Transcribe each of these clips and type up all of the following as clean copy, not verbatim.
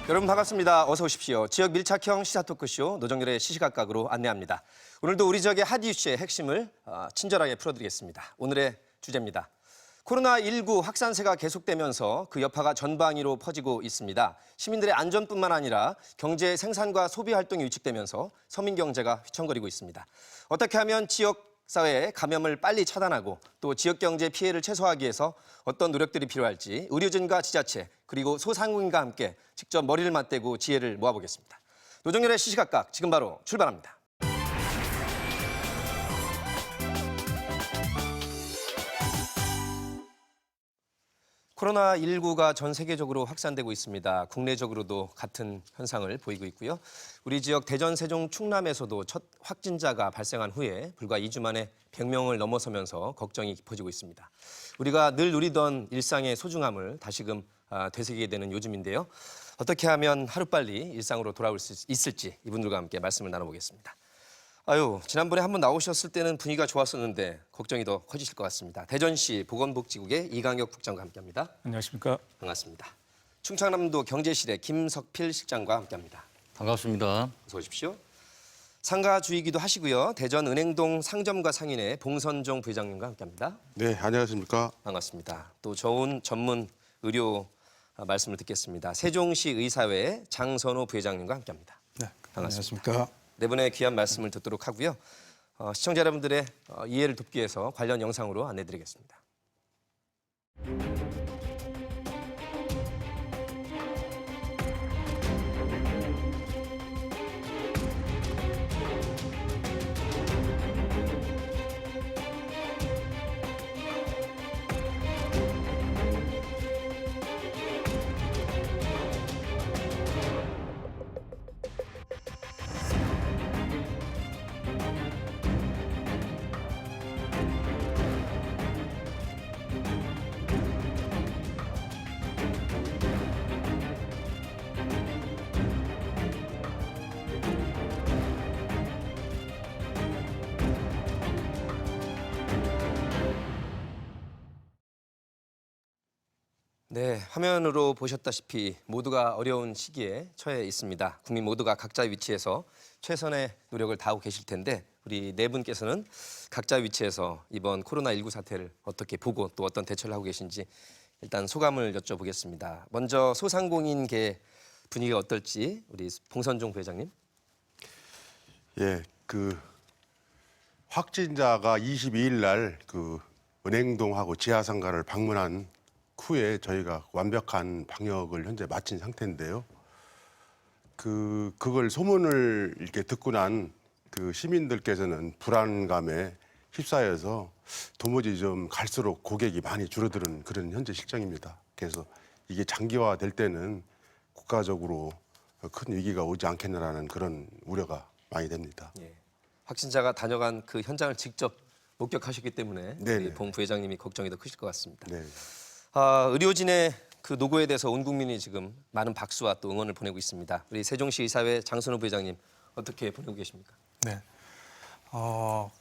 여러분 반갑습니다. 어서 오십시오. 지역 밀착형 시사 토크쇼 노정열의 시시각각으로 안내합니다. 오늘도 우리 지역의 핫 이슈의 핵심을 친절하게 풀어드리겠습니다. 오늘의 주제입니다. 코로나19 확산세가 계속되면서 그 여파가 전방위로 퍼지고 있습니다. 시민들의 안전뿐만 아니라 경제 생산과 소비 활동이 위축되면서 서민 경제가 휘청거리고 있습니다. 어떻게 하면 지역 사회의 감염을 빨리 차단하고 또 지역 경제 피해를 최소화하기 위해서 어떤 노력들이 필요할지 의료진과 지자체 그리고 소상공인과 함께 직접 머리를 맞대고 지혜를 모아보겠습니다. 노정열의 시시각각 지금 바로 출발합니다. 코로나19가 전 세계적으로 확산되고 있습니다. 국내적으로도 같은 현상을 보이고 있고요. 우리 지역 대전, 세종, 충남에서도 첫 확진자가 발생한 후에 불과 2주 만에 100명을 넘어서면서 걱정이 깊어지고 있습니다. 우리가 늘 누리던 일상의 소중함을 다시금 되새기게 되는 요즘인데요. 어떻게 하면 하루빨리 일상으로 돌아올 수 있을지 이분들과 함께 말씀을 나눠보겠습니다. 지난번에 한번 나오셨을 때는 분위기가 좋았었는데 걱정이 더 커지실 것 같습니다. 대전시 보건복지국의 이강혁 국장과 함께합니다. 안녕하십니까? 반갑습니다. 충청남도 경제실의 김석필 실장과 함께합니다. 반갑습니다. 어서 오십시오. 상가주이기도 하시고요. 대전 은행동 상점과 상인의 봉선종 부회장님과 함께합니다. 네, 안녕하십니까? 반갑습니다. 또 좋은 전문 의료 말씀을 듣겠습니다. 세종시 의사회 장선호 부회장님과 함께합니다. 네, 반갑습니다. 안녕하십니까? 네 분의 귀한 말씀을 듣도록 하고요. 시청자 여러분들의 이해를 돕기 위해서 관련 영상으로 안내드리겠습니다. 네, 화면으로 보셨다시피 모두가 어려운 시기에 처해 있습니다. 국민 모두가 각자 위치에서 최선의 노력을 다하고 계실 텐데 우리 네 분께서는 각자 위치에서 이번 코로나19 사태를 어떻게 보고 또 어떤 대처를 하고 계신지 일단 소감을 여쭤보겠습니다. 먼저 소상공인계 분위기가 어떨지 우리 봉선종 부회장님. 예, 확진자가 22일 날 은행동하고 지하상가를 방문한 후에 저희가 완벽한 방역을 현재 마친 상태인데요. 그걸 소문을 이렇게 듣고 난 시민들께서는 불안감에 휩싸여서 도무지 좀 갈수록 고객이 많이 줄어드는 그런 현재 실정입니다. 그래서 이게 장기화될 때는 국가적으로 큰 위기가 오지 않겠느냐는 그런 우려가 많이 됩니다. 예, 확진자가 다녀간 그 현장을 직접 목격하셨기 때문에 우리 봉 부회장님이 걱정이 더 크실 것 같습니다. 네. 의료진의 그 노고에 대해서 온 국민이 지금 많은 박수와 또 응원을 보내고 있습니다. 우리 세종시 의사회 장선호 부회장님 어떻게 보내고 계십니까? 네,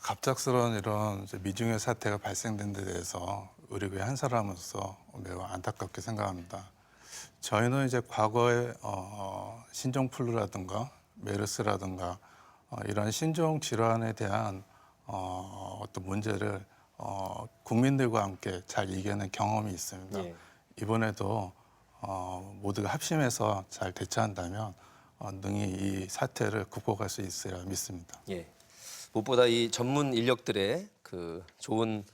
갑작스러운 이런 미중의 사태가 발생된 데 대해서 의료계 한 사람으로서 매우 안타깝게 생각합니다. 저희는 이제 과거에 신종플루라든가 메르스라든가 이런 신종 질환에 대한 어떤 문제를 국민들과 함께 잘 이겨낸 경험이 있습니다. 예. 이번에도 모두가 합심해서 잘 대처한다면 능히 이 사태를 극복할 수 있으리라 믿습니다. 예. 무엇보다 이 전문 인력들의 그 좋은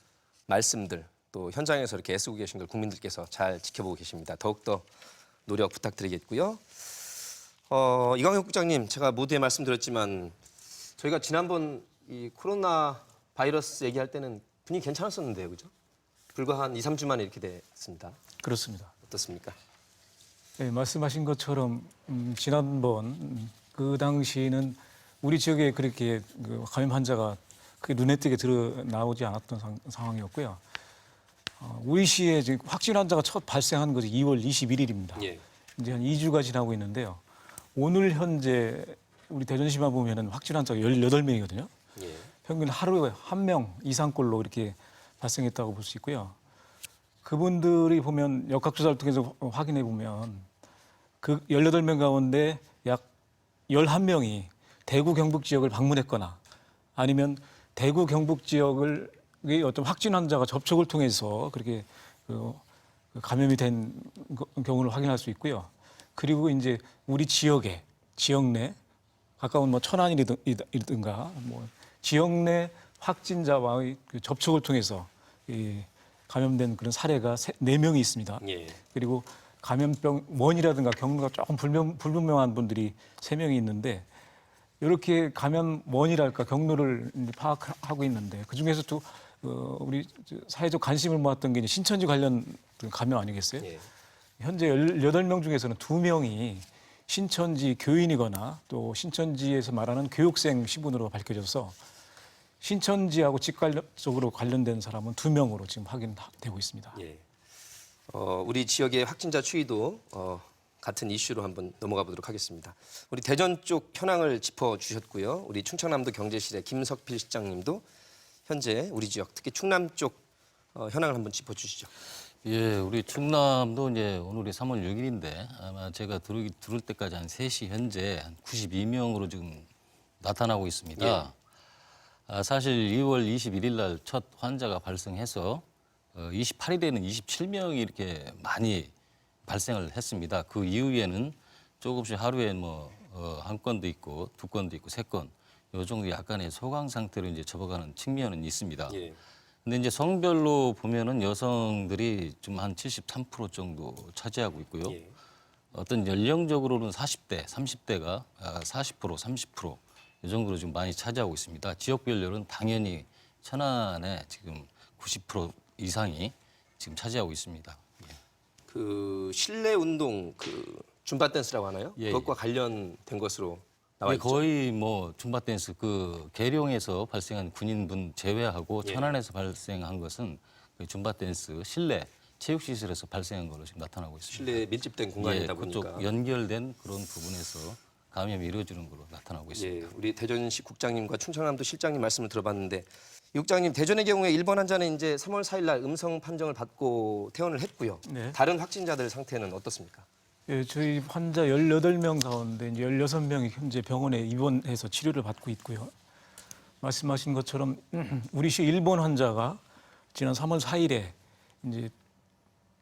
말씀들 또 현장에서 이렇게 애쓰고 계신 걸 국민들께서 잘 지켜보고 계십니다. 더욱더 노력 부탁드리겠고요. 이광혁 국장님, 제가 모두에 말씀드렸지만 저희가 지난번 이 코로나 바이러스 얘기할 때는 분위기 괜찮았었는데요, 그죠? 불과 한 2, 3주 만에 이렇게 됐습니다. 그렇습니다. 어떻습니까? 네, 말씀하신 것처럼 지난번 그 당시에는 우리 지역에 그렇게 그 감염 환자가 그게 눈에 띄게 나오지 않았던 상황이었고요. 우리 시에 지금 확진 환자가 첫 발생한 것이 2월 21일입니다. 예. 이제 한 2주가 지나고 있는데요. 오늘 현재 우리 대전시만 보면은 확진 환자가 18명이거든요. 예. 평균 하루에 1명 이상꼴로 이렇게 발생했다고 볼 수 있고요. 그분들이 보면 역학조사를 통해서 확인해 보면 그 18명 가운데 약 11명이 대구 경북 지역을 방문했거나 아니면 대구 경북 지역을 어떤 확진 환자가 접촉을 통해서 그렇게 감염이 된 경우를 확인할 수 있고요. 그리고 이제 우리 지역 내 가까운 뭐 천안이든가 뭐 지역 내 확진자와의 그 접촉을 통해서 감염된 그런 사례가 4명이 있습니다. 예. 그리고 감염병 원이라든가 경로가 조금 불분명한 분들이 3명이 있는데 이렇게 감염 원이랄까 경로를 이제 파악하고 있는데 그 중에서도 우리 사회적 관심을 모았던 게 이제 신천지 관련 감염 아니겠어요? 예. 현재 18명 중에서는 2명이 신천지 교인이거나 또 신천지에서 말하는 교육생 신분으로 밝혀져서 신천지하고 직관적으로 관련된 사람은 2명으로 지금 확인되고 있습니다. 예. 우리 지역의 확진자 추이도 같은 이슈로 한번 넘어가 보도록 하겠습니다. 우리 대전 쪽 현황을 짚어주셨고요. 우리 충청남도 경제실의 김석필 실장님도 현재 우리 지역, 특히 충남 쪽 현황을 한번 짚어주시죠. 예, 우리 충남도 이제 오늘이 3월 6일인데 아마 제가 들을 때까지 한 3시 현재 한 92명으로 지금 나타나고 있습니다. 사실 2월 21일 날 첫 환자가 발생해서 28일에는 27명이 이렇게 많이 발생을 했습니다. 그 이후에는 조금씩 하루에 뭐 한 건도 있고 2건도 있고 3건 요 정도 약간의 소강 상태로 이제 접어가는 측면은 있습니다. 예. 근데 이제 성별로 보면은 여성들이 좀 한 73% 정도 차지하고 있고요. 예. 어떤 연령적으로는 40대, 30대가 40%, 30%이 정도로 좀 많이 차지하고 있습니다. 지역별로는 당연히 천안에 지금 90% 이상이 지금 차지하고 있습니다. 예. 그 실내 운동 그 줌바 댄스라고 하나요? 예, 그것과 관련된 것으로 나와 예, 있죠. 거의 뭐 줌바 댄스 그 계룡에서 발생한 군인분 제외하고 예. 천안에서 발생한 것은 그 줌바 댄스 실내 체육시설에서 발생한 걸로 지금 나타나고 있습니다. 실내 밀집된 공간이다 보니까. 그쪽 연결된 그런 부분에서 감염이 이루어지는 걸로 나타나고 있습니다. 예, 우리 대전시 국장님과 충청남도 실장님 말씀을 들어봤는데 이 국장님 대전의 경우에 1번 환자는 이제 3월 4일 날 음성 판정을 받고 퇴원을 했고요. 네. 다른 확진자들 상태는 어떻습니까? 예, 저희 환자 18명 가운데 이제 16명이 현재 병원에 입원해서 치료를 받고 있고요. 말씀하신 것처럼 우리 시 일본 환자가 지난 3월 4일에 이제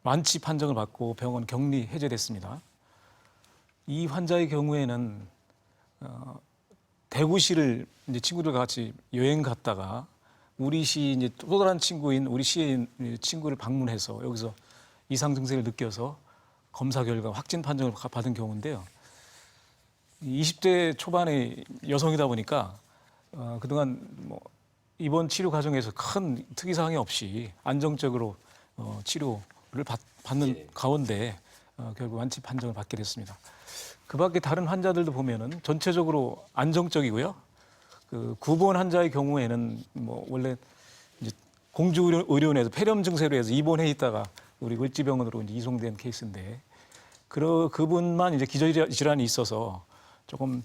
완치 판정을 받고 병원 격리 해제됐습니다. 이 환자의 경우에는 대구시를 이제 친구들과 같이 여행 갔다가 우리 시 이제 또 다른 친구인 우리 시의 친구를 방문해서 여기서 이상 증세를 느껴서 검사 결과 확진 판정을 받은 경우인데요. 20대 초반의 여성이다 보니까 그동안 뭐 입원 치료 과정에서 큰 특이 사항이 없이 안정적으로 치료를 받는 예. 가운데 결국 완치 판정을 받게 됐습니다. 그밖에 다른 환자들도 보면은 전체적으로 안정적이고요. 그 9번 환자의 경우에는 뭐 원래 이제 공주의료원에서 폐렴 증세로 해서 입원해 있다가 우리 을지병원으로 이제 이송된 케이스인데 그분만 이제 기저질환이 있어서 조금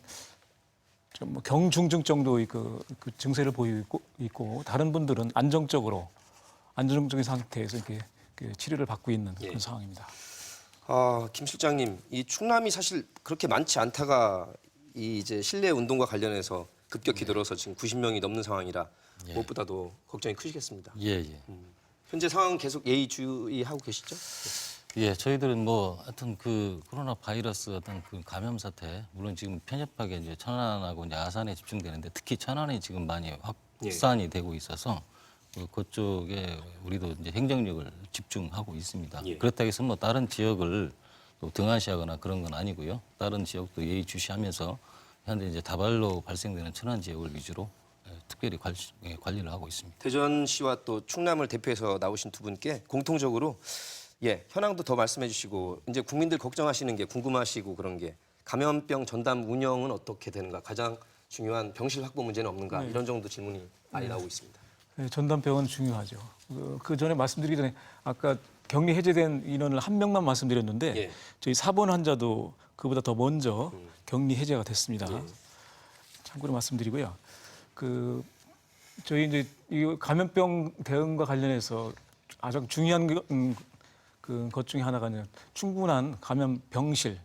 뭐 경중증 정도의 그 증세를 보이고 있고 다른 분들은 안정적인 상태에서 이렇게 그 치료를 받고 있는 그런 예. 상황입니다. 김 실장님, 이 충남이 사실 그렇게 많지 않다가 이 이제 실내 운동과 관련해서 급격히 늘어서 지금 90명이 넘는 상황이라 예. 무엇보다도 걱정이 크시겠습니다. 예, 예. 현재 상황 계속 예의주의하고 계시죠? 예, 저희들은 뭐 하여튼 그 코로나 바이러스 어떤 그 감염 사태 물론 지금 편협하게 이제 천안하고 이제 아산에 집중되는데 특히 천안이 지금 많이 확산이 되고 있어서 그쪽에 우리도 이제 행정력을 집중하고 있습니다. 예. 그렇다고 해서 뭐 다른 지역을 또 등한시하거나 그런 건 아니고요. 다른 지역도 예의주시하면서 현재 이제 다발로 발생되는 천안 지역을 위주로 특별히 관리를 하고 있습니다. 대전시와 또 충남을 대표해서 나오신 두 분께 공통적으로 예, 현황도 더 말씀해 주시고 이제 국민들 걱정하시는 게 궁금하시고 그런 게 감염병 전담 운영은 어떻게 되는가? 가장 중요한 병실 확보 문제는 없는가? 이런 정도 질문이 많이 나오고 있습니다. 네, 전담병은 중요하죠. 그 전에 말씀드리기 전에 아까 격리 해제된 인원을 한 명만 말씀드렸는데 예. 저희 4번 환자도 그보다 더 먼저 격리 해제가 됐습니다. 참고로 말씀드리고요. 저희 이제 이 감염병 대응과 관련해서 아주 중요한 것 중에 하나가 충분한 감염 병실,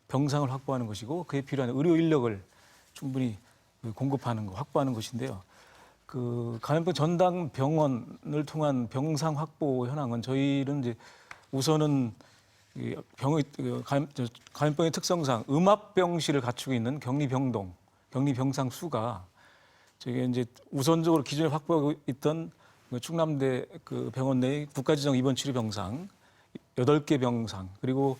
병상을 확보하는 것이고 그에 필요한 의료 인력을 충분히 공급하는 거, 확보하는 것인데요. 감염병 전담 병원을 통한 병상 확보 현황은 저희는 이제 우선은 감염병의 특성상 음압병실을 갖추고 있는 격리병상 수가 저게 이제 우선적으로 기존에 확보하고 있던 충남대 병원 내 국가지정 입원 치료 병상 8개 병상 그리고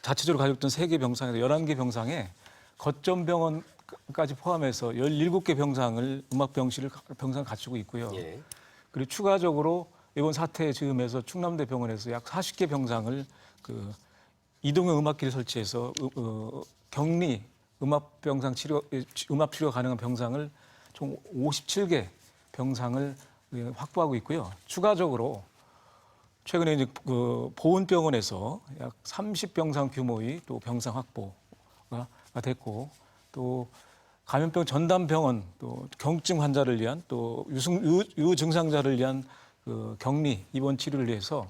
자체적으로 가지고 있던 3개 병상에서 11개 병상에 거점 병원까지 포함해서 17개 병상을 음압병실을 병상 갖추고 있고요. 예. 그리고 추가적으로 이번 사태 즈음에서 충남대 병원에서 약 40개 병상을 이동형 음압기를 설치해서 격리 음압 치료 가능한 병상을 총 57개 병상을 확보하고 있고요. 추가적으로 최근에 이제 보훈병원에서 약 30병상 규모의 또 병상 확보가 됐고 또 감염병 전담 병원 또 경증 환자를 위한 또 유증상자를 위한 격리 입원 치료를 위해서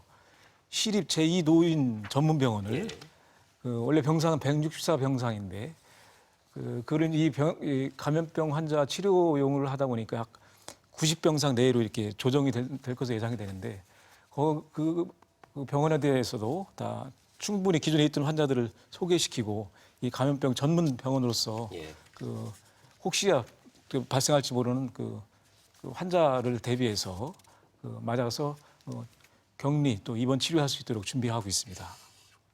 시립 제2노인 전문 병원을 원래 병상은 164병상인데 그런 이 감염병 환자 치료용을 하다 보니까 약 90병상 내로 이렇게 조정이 될 것으로 예상이 되는데 그 병원에 대해서도 다 충분히 기존에 있던 환자들을 소개시키고 이 감염병 전문 병원으로서 예. 혹시야 발생할지 모르는 환자를 대비해서 맞아서 격리 또 입원 치료할 수 있도록 준비하고 있습니다.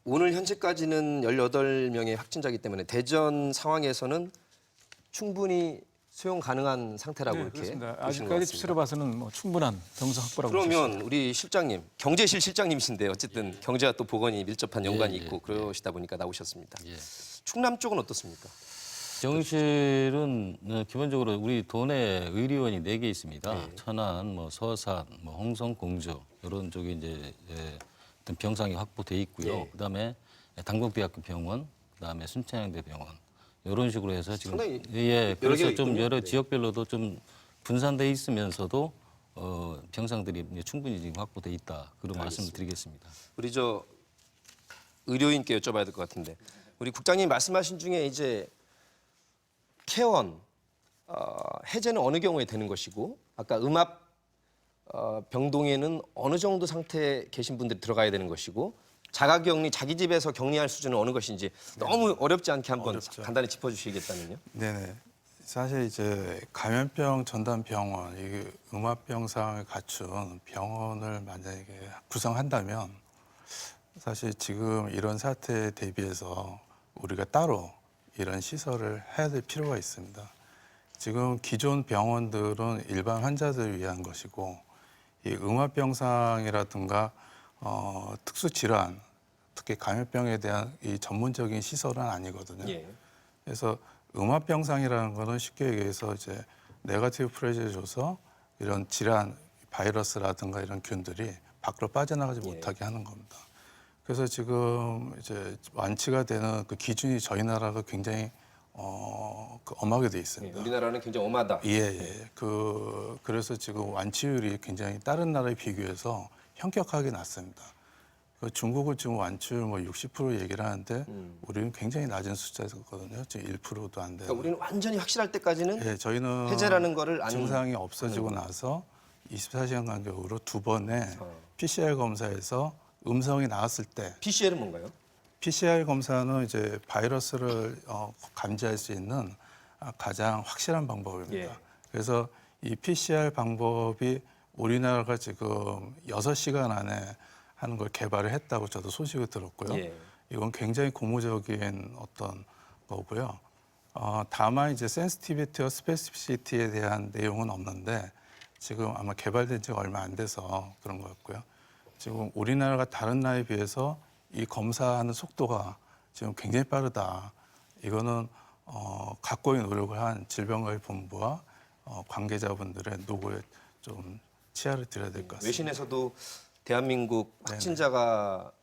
오늘 현재까지는 18명의 확진자이기 때문에 대전 상황에서는 충분히 수용 가능한 상태라고 이렇게 그렇습니다. 보시는 것 아직까지 같습니다. 추세로 봐서는 충분한 병상 확보라고 볼 수 있습니다. 그러면 우리 실장님, 경제실 실장님이신데 어쨌든 경제와 또 보건이 밀접한 연관이 예, 있고 그러시다 보니까 나오셨습니다. 예. 충남 쪽은 어떻습니까? 병실은 기본적으로 우리 도내 의료원이 4개 있습니다. 네. 천안, 서산, 홍성, 공주 이런 쪽에 이제 어떤 병상이 확보돼 있고요. 예. 그다음에 당국대학교 병원, 그다음에 순천향대 병원 이런 식으로 해서 지금 상당히 예, 여러 개가 그래서 좀 있군요. 여러 네. 지역별로도 좀 분산돼 있으면서도 병상들이 이제 충분히 지금 확보돼 있다 그런 말씀을 드리겠습니다. 우리 저 의료인께 여쭤봐야 될 것 같은데 우리 국장님 말씀하신 중에 이제 퇴원 해제는 어느 경우에 되는 것이고 아까 음압 병동에는 어느 정도 상태에 계신 분들이 들어가야 되는 것이고 자가격리 자기 집에서 격리할 수준은 어느 것인지 너무 어렵지 않게 한번 어렵죠. 간단히 짚어주시겠다면요. 네네. 사실 이제 감염병 전담 병원, 이 음압병상을 갖춘 병원을 만약에 구성한다면 사실 지금 이런 사태에 대비해서 우리가 따로 이런 시설을 해야 될 필요가 있습니다. 지금 기존 병원들은 일반 환자들을 위한 것이고 이 음압병상이라든가 특수 질환, 특히 감염병에 대한 이 전문적인 시설은 아니거든요. 예. 그래서 음압병상이라는 거는 쉽게 얘기해서 이제 네거티브 프레셔를 줘서 이런 질환, 바이러스라든가 이런 균들이 밖으로 빠져나가지 못하게 하는 겁니다. 그래서 지금 이제 완치가 되는 그 기준이 저희 나라가 굉장히 엄하게 돼 있습니다. 우리나라는 굉장히 엄하다. 예. 그래서 지금 완치율이 굉장히 다른 나라에 비교해서 현격하게 낮습니다. 중국은 지금 완치율 60% 얘기를 하는데 우리는 굉장히 낮은 숫자거든요. 지금 1%도 안 돼요. 그러니까 우리는 완전히 확실할 때까지는 예, 저희는 해제라는 거를 안 증상이 없어지고 나서 24시간 간격으로 2번의 PCR 검사에서 음성이 나왔을 때 PCL은 뭔가요? PCR 검사는 이제 바이러스를 감지할 수 있는 가장 확실한 방법입니다. 예. 그래서 이 PCR 방법이 우리나라가 지금 6시간 안에 하는 걸 개발을 했다고 저도 소식을 들었고요. 예. 이건 굉장히 고무적인 어떤 거고요. 다만 이제 센시티비티와 스페시피시티에 대한 내용은 없는데 지금 아마 개발된 지가 얼마 안 돼서 그런 것 같고요. 지금 우리나라가 다른 나라에 비해서 이 검사하는 속도가 지금 굉장히 빠르다. 이거는 각고의 노력을 한 질병관리본부와 관계자분들의 노고에 좀 치아를 드려야 될 것 같습니다. 외신에서도 대한민국 확진자가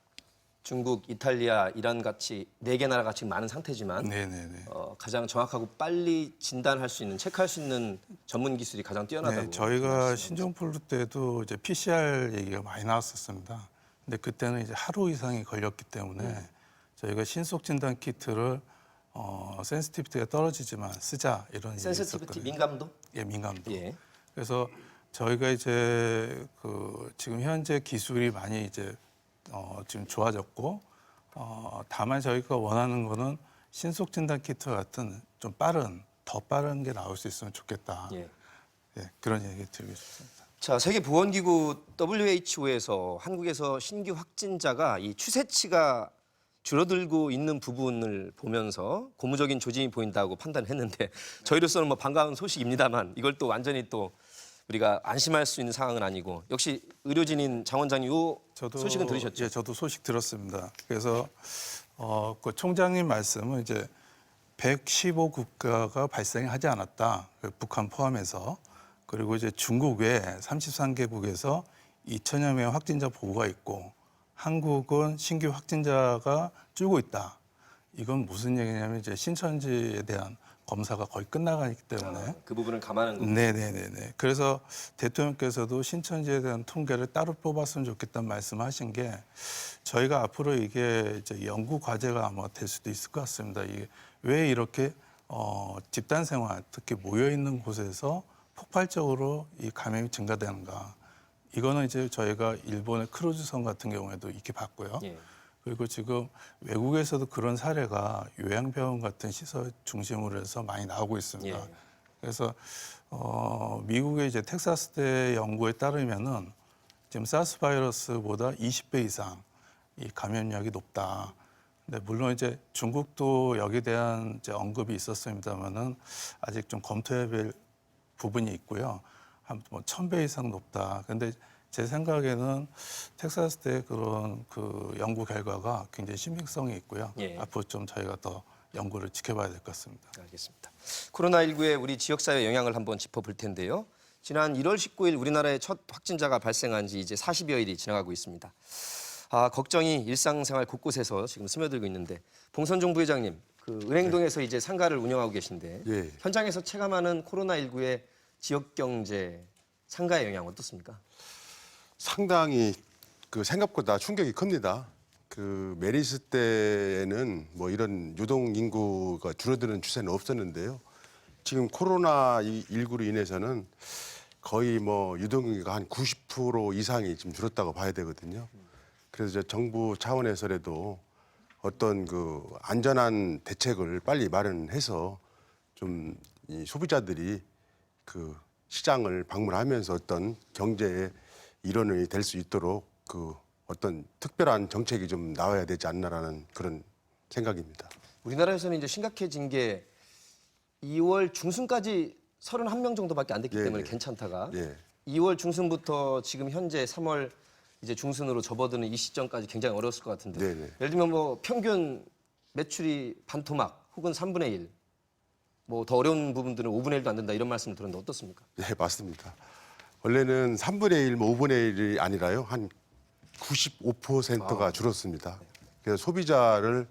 중국, 이탈리아, 이란 같이 4개 나라가 지금 많은 상태지만 네네네. 가장 정확하고 빨리 진단할 수 있는, 체크할 수 있는 전문 기술이 가장 뛰어나다고. 네, 저희가 말씀하셨습니다. 신종플루 때도 이제 PCR 얘기가 많이 나왔었습니다. 근데 그때는 이제 하루 이상이 걸렸기 때문에 저희가 신속 진단 키트를 센시티비티가 떨어지지만 쓰자 이런 얘기 센시티비티 있었거든요. 민감도? 예, 민감도. 예. 그래서 저희가 이제 지금 현재 기술이 많이 이제 지금 좋아졌고 다만 저희가 원하는 거는 신속 진단 키트 같은 좀 더 빠른 게 나올 수 있으면 좋겠다. 예. 예, 그런 얘기 드리고 싶습니다. 자, 세계보건기구 WHO에서 한국에서 신규 확진자가 이 추세치가 줄어들고 있는 부분을 보면서 고무적인 조짐이 보인다고 판단했는데 저희로서는 뭐 반가운 소식입니다만 이걸 또 완전히 또 우리가 안심할 수 있는 상황은 아니고 역시 의료진인 장 원장님 이 소식은 들으셨죠? 예, 저도 소식 들었습니다. 그래서 그 총장님 말씀은 이제 115국가가 발생하지 않았다. 북한 포함해서. 그리고 이제 중국 외 33개국에서 2천여 명의 확진자 보고가 있고 한국은 신규 확진자가 줄고 있다. 이건 무슨 얘기냐면 이제 신천지에 대한 검사가 거의 끝나가기 때문에 그 부분을 감안한 거죠. 네네네네. 그래서 대통령께서도 신천지에 대한 통계를 따로 뽑았으면 좋겠다는 말씀하신 게 저희가 앞으로 이게 이제 연구 과제가 아마 될 수도 있을 것 같습니다. 이게 왜 이렇게 집단 생활, 특히 모여 있는 곳에서 폭발적으로 이 감염이 증가되는가? 이거는 이제 저희가 일본의 크루즈선 같은 경우에도 이렇게 봤고요. 예. 그리고 지금 외국에서도 그런 사례가 요양병원 같은 시설 중심으로 해서 많이 나오고 있습니다. 예. 그래서 미국의 이제 텍사스대 연구에 따르면은 지금 사스 바이러스보다 20배 이상 이 감염력이 높다. 근데 물론 이제 중국도 여기에 대한 이제 언급이 있었습니다만은 아직 좀 검토해야 될 부분이 있고요. 한 뭐 1000배 이상 높다. 근데 제 생각에는 텍사스대 그런 그 연구 결과가 굉장히 신빙성이 있고요. 예. 앞으로 좀 저희가 더 연구를 지켜봐야 될 것 같습니다. 알겠습니다. 코로나19의 우리 지역사회 영향을 한번 짚어볼 텐데요. 지난 1월 19일 우리나라에 첫 확진자가 발생한 지 이제 40여일이 지나가고 있습니다. 걱정이 일상생활 곳곳에서 지금 스며들고 있는데 봉선종 부회장님, 그 은행동에서 이제 상가를 운영하고 계신데 예. 현장에서 체감하는 코로나19의 지역 경제 상가의 영향 어떻습니까? 상당히 그 생각보다 충격이 큽니다. 그 메리스 때에는 뭐 이런 유동 인구가 줄어드는 추세는 없었는데요. 지금 코로나19로 인해서는 거의 뭐 유동 인구가 한 90% 이상이 지금 줄었다고 봐야 되거든요. 그래서 정부 차원에서라도 어떤 그 안전한 대책을 빨리 마련해서 좀 이 소비자들이 그 시장을 방문하면서 어떤 경제의 일원이 될 수 있도록 그 어떤 특별한 정책이 좀 나와야 되지 않나라는 그런 생각입니다. 우리나라에서는 이제 심각해진 게 2월 중순까지 31명 정도밖에 안 됐기 예, 때문에 예. 괜찮다가 예. 2월 중순부터 지금 현재 3월 이제 중순으로 접어드는 이 시점까지 굉장히 어려웠을 것 같은데 네네. 예를 들면 뭐 평균 매출이 반토막 혹은 3분의 1 뭐 더 어려운 부분들은 5분의 1도 안 된다 이런 말씀을 들었는데 어떻습니까? 네, 맞습니다. 원래는 3분의 1, 뭐 5분의 1이 아니라요. 한 95%가 줄었습니다. 그래서 소비자를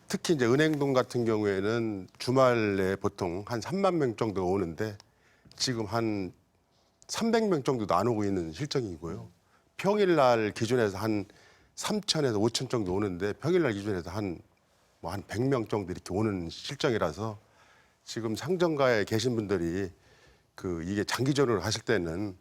특히 이제 은행동 같은 경우에는 주말에 보통 한 3만 명 정도가 오는데 지금 한 300명 정도도 안 오고 있는 실정이고요. 평일날 기준에서 한 3,000에서 5,000 정도 오는데 평일날 기준에서 한 100명 정도 이렇게 오는 실정이라서 지금 상점가에 계신 분들이 그 이게 장기전으로 하실 때는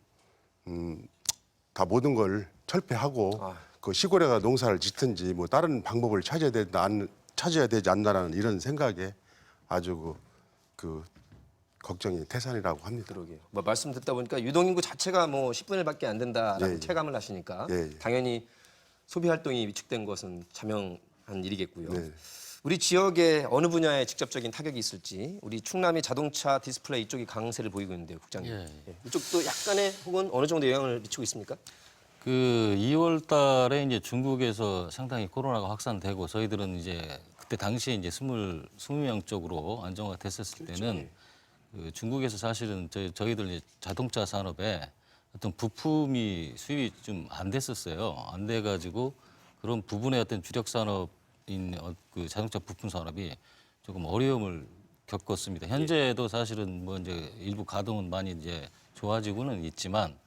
다 모든 걸 철폐하고 그 시골에 가 농사를 짓든지 뭐 다른 방법을 찾아야 되지 않나라는 이런 생각에 아주 그 걱정이 태산이라고 합니다. 그러게요. 뭐 말씀 듣다 보니까 유동인구 자체가 뭐 10분의 1밖에 안 된다라고 예, 예. 체감을 하시니까 예, 예. 당연히 소비 활동이 위축된 것은 자명한 일이겠고요. 네. 우리 지역에 어느 분야에 직접적인 타격이 있을지 우리 충남이 자동차 디스플레이 이쪽이 강세를 보이고 있는데요, 국장님. 예. 예. 이쪽도 약간의 혹은 어느 정도 영향을 미치고 있습니까? 그 2월 달에 이제 중국에서 상당히 코로나가 확산되고 저희들은 이제 그때 당시에 이제 20명 쪽으로 안정화 됐었을 때는 그 중국에서 사실은 저희들 이제 자동차 산업에 어떤 부품이 수입이 좀 안 됐었어요. 안 돼가지고 그런 부분의 어떤 주력 산업인 그 자동차 부품 산업이 조금 어려움을 겪었습니다. 현재도 사실은 뭐 이제 일부 가동은 많이 이제 좋아지고는 있지만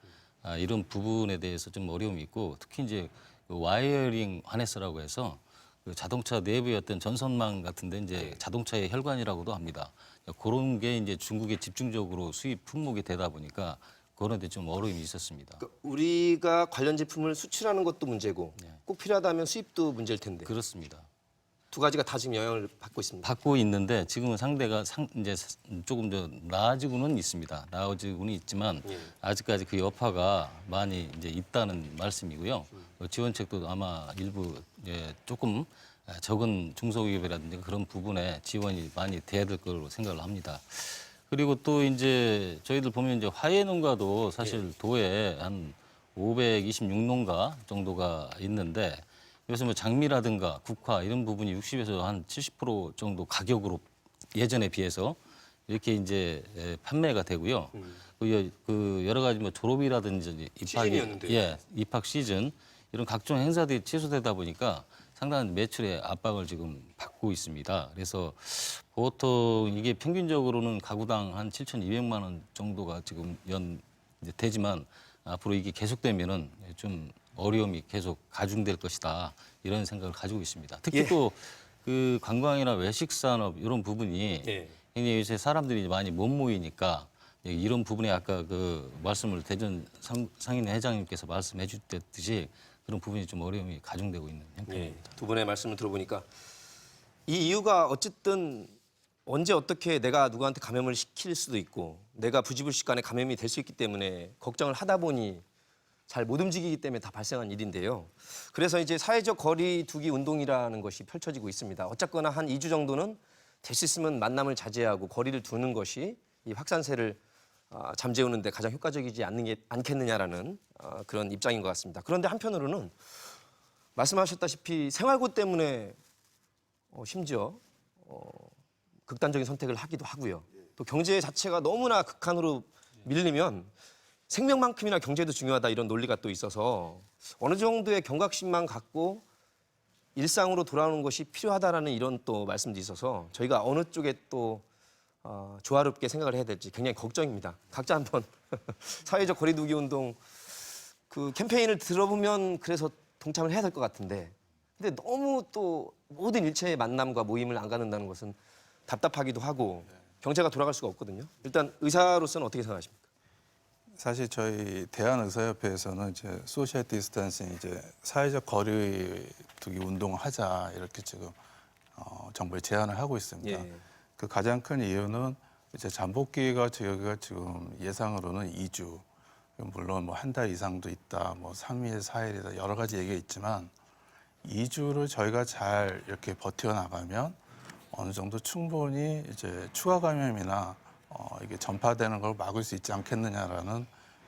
이런 부분에 대해서 좀 어려움이 있고 특히 이제 그 와이어링 하네스라고 해서 그 자동차 내부의 어떤 전선망 같은데 이제 자동차의 혈관이라고도 합니다. 그런 게 이제 중국에 집중적으로 수입 품목이 되다 보니까 그런 데 좀 어려움이 있었습니다. 그러니까 우리가 관련 제품을 수출하는 것도 문제고 꼭 필요하다면 수입도 문제일 텐데 그렇습니다. 두 가지가 다 지금 영향을 받고 있습니다. 받고 있는데 지금은 상대가 이제 조금 더 나아지고는 있습니다. 나아지고는 있지만 아직까지 그 여파가 많이 이제 있다는 말씀이고요. 지원책도 아마 일부 이제 조금 적은 중소기업이라든지 그런 부분에 지원이 많이 돼야 될 거로 생각을 합니다. 그리고 또 이제 저희들 보면 이제 화훼농가도 사실 도에 한 526농가 정도가 있는데 여기서 뭐 장미라든가 국화 이런 부분이 60에서 한 70% 정도 가격으로 예전에 비해서 이렇게 이제 판매가 되고요. 그 여러 가지 뭐 졸업이라든지 시즌이었는데요. 입학 시즌 이런 각종 행사들이 취소되다 보니까 상당한 매출의 압박을 지금 받고 있습니다. 그래서 보통 이게 평균적으로는 가구당 한 7,200만 원 정도가 지금 이제 되지만 앞으로 이게 계속되면은 좀 어려움이 계속 가중될 것이다 이런 생각을 가지고 있습니다. 특히 또 그 관광이나 외식 산업 이런 부분이 굉장히 요새 사람들이 많이 못 모이니까 이런 부분에 아까 그 말씀을 대전 상인 회장님께서 말씀해 주셨듯이 그런 부분이 좀 어려움이 가중되고 있는 형편입니다. 두 분의 말씀을 들어보니까 이 이유가 어쨌든 언제 어떻게 내가 누구한테 감염을 시킬 수도 있고 내가 부지불식간에 감염이 될 수 있기 때문에 걱정을 하다 보니 잘 못 움직이기 때문에 다 발생한 일인데요. 그래서 이제 사회적 거리 두기 운동이라는 것이 펼쳐지고 있습니다. 어쨌거나 한 2주 정도는 될 수 있으면 만남을 자제하고 거리를 두는 것이 이 확산세를 잠재우는 데 가장 효과적이지 않겠느냐라는 그런 입장인 것 같습니다. 그런데 한편으로는 말씀하셨다시피 생활고 때문에 심지어 극단적인 선택을 하기도 하고요. 또 경제 자체가 너무나 극한으로 밀리면 생명만큼이나 경제도 중요하다 이런 논리가 또 있어서 어느 정도의 경각심만 갖고 일상으로 돌아오는 것이 필요하다라는 이런 또 말씀도 있어서 저희가 어느 쪽에 또 조화롭게 생각을 해야 될지 굉장히 걱정입니다. 각자 한번 사회적 거리두기 운동 그 캠페인을 들어보면 그래서 동참을 해야 될 것 같은데 근데 너무 또 모든 일체의 만남과 모임을 안 갖는다는 것은 답답하기도 하고 경제가 돌아갈 수가 없거든요. 일단 의사로서는 어떻게 생각하십니까? 사실 저희 대한의사협회에서는 이제 소셜 디스턴싱 이제 사회적 거리두기 운동을 하자 이렇게 지금 정부에 제안을 하고 있습니다. 그 가장 큰 이유는 이제 잠복기가 저희가 지금 예상으로는 2주, 물론 뭐 한 달 이상도 있다, 뭐 3일, 4일이다 여러 가지 얘기가 있지만 2주를 저희가 잘 이렇게 버텨나가면 어느 정도 충분히 이제 추가 감염이나 이게 전파되는 걸 막을 수 있지 않겠느냐라는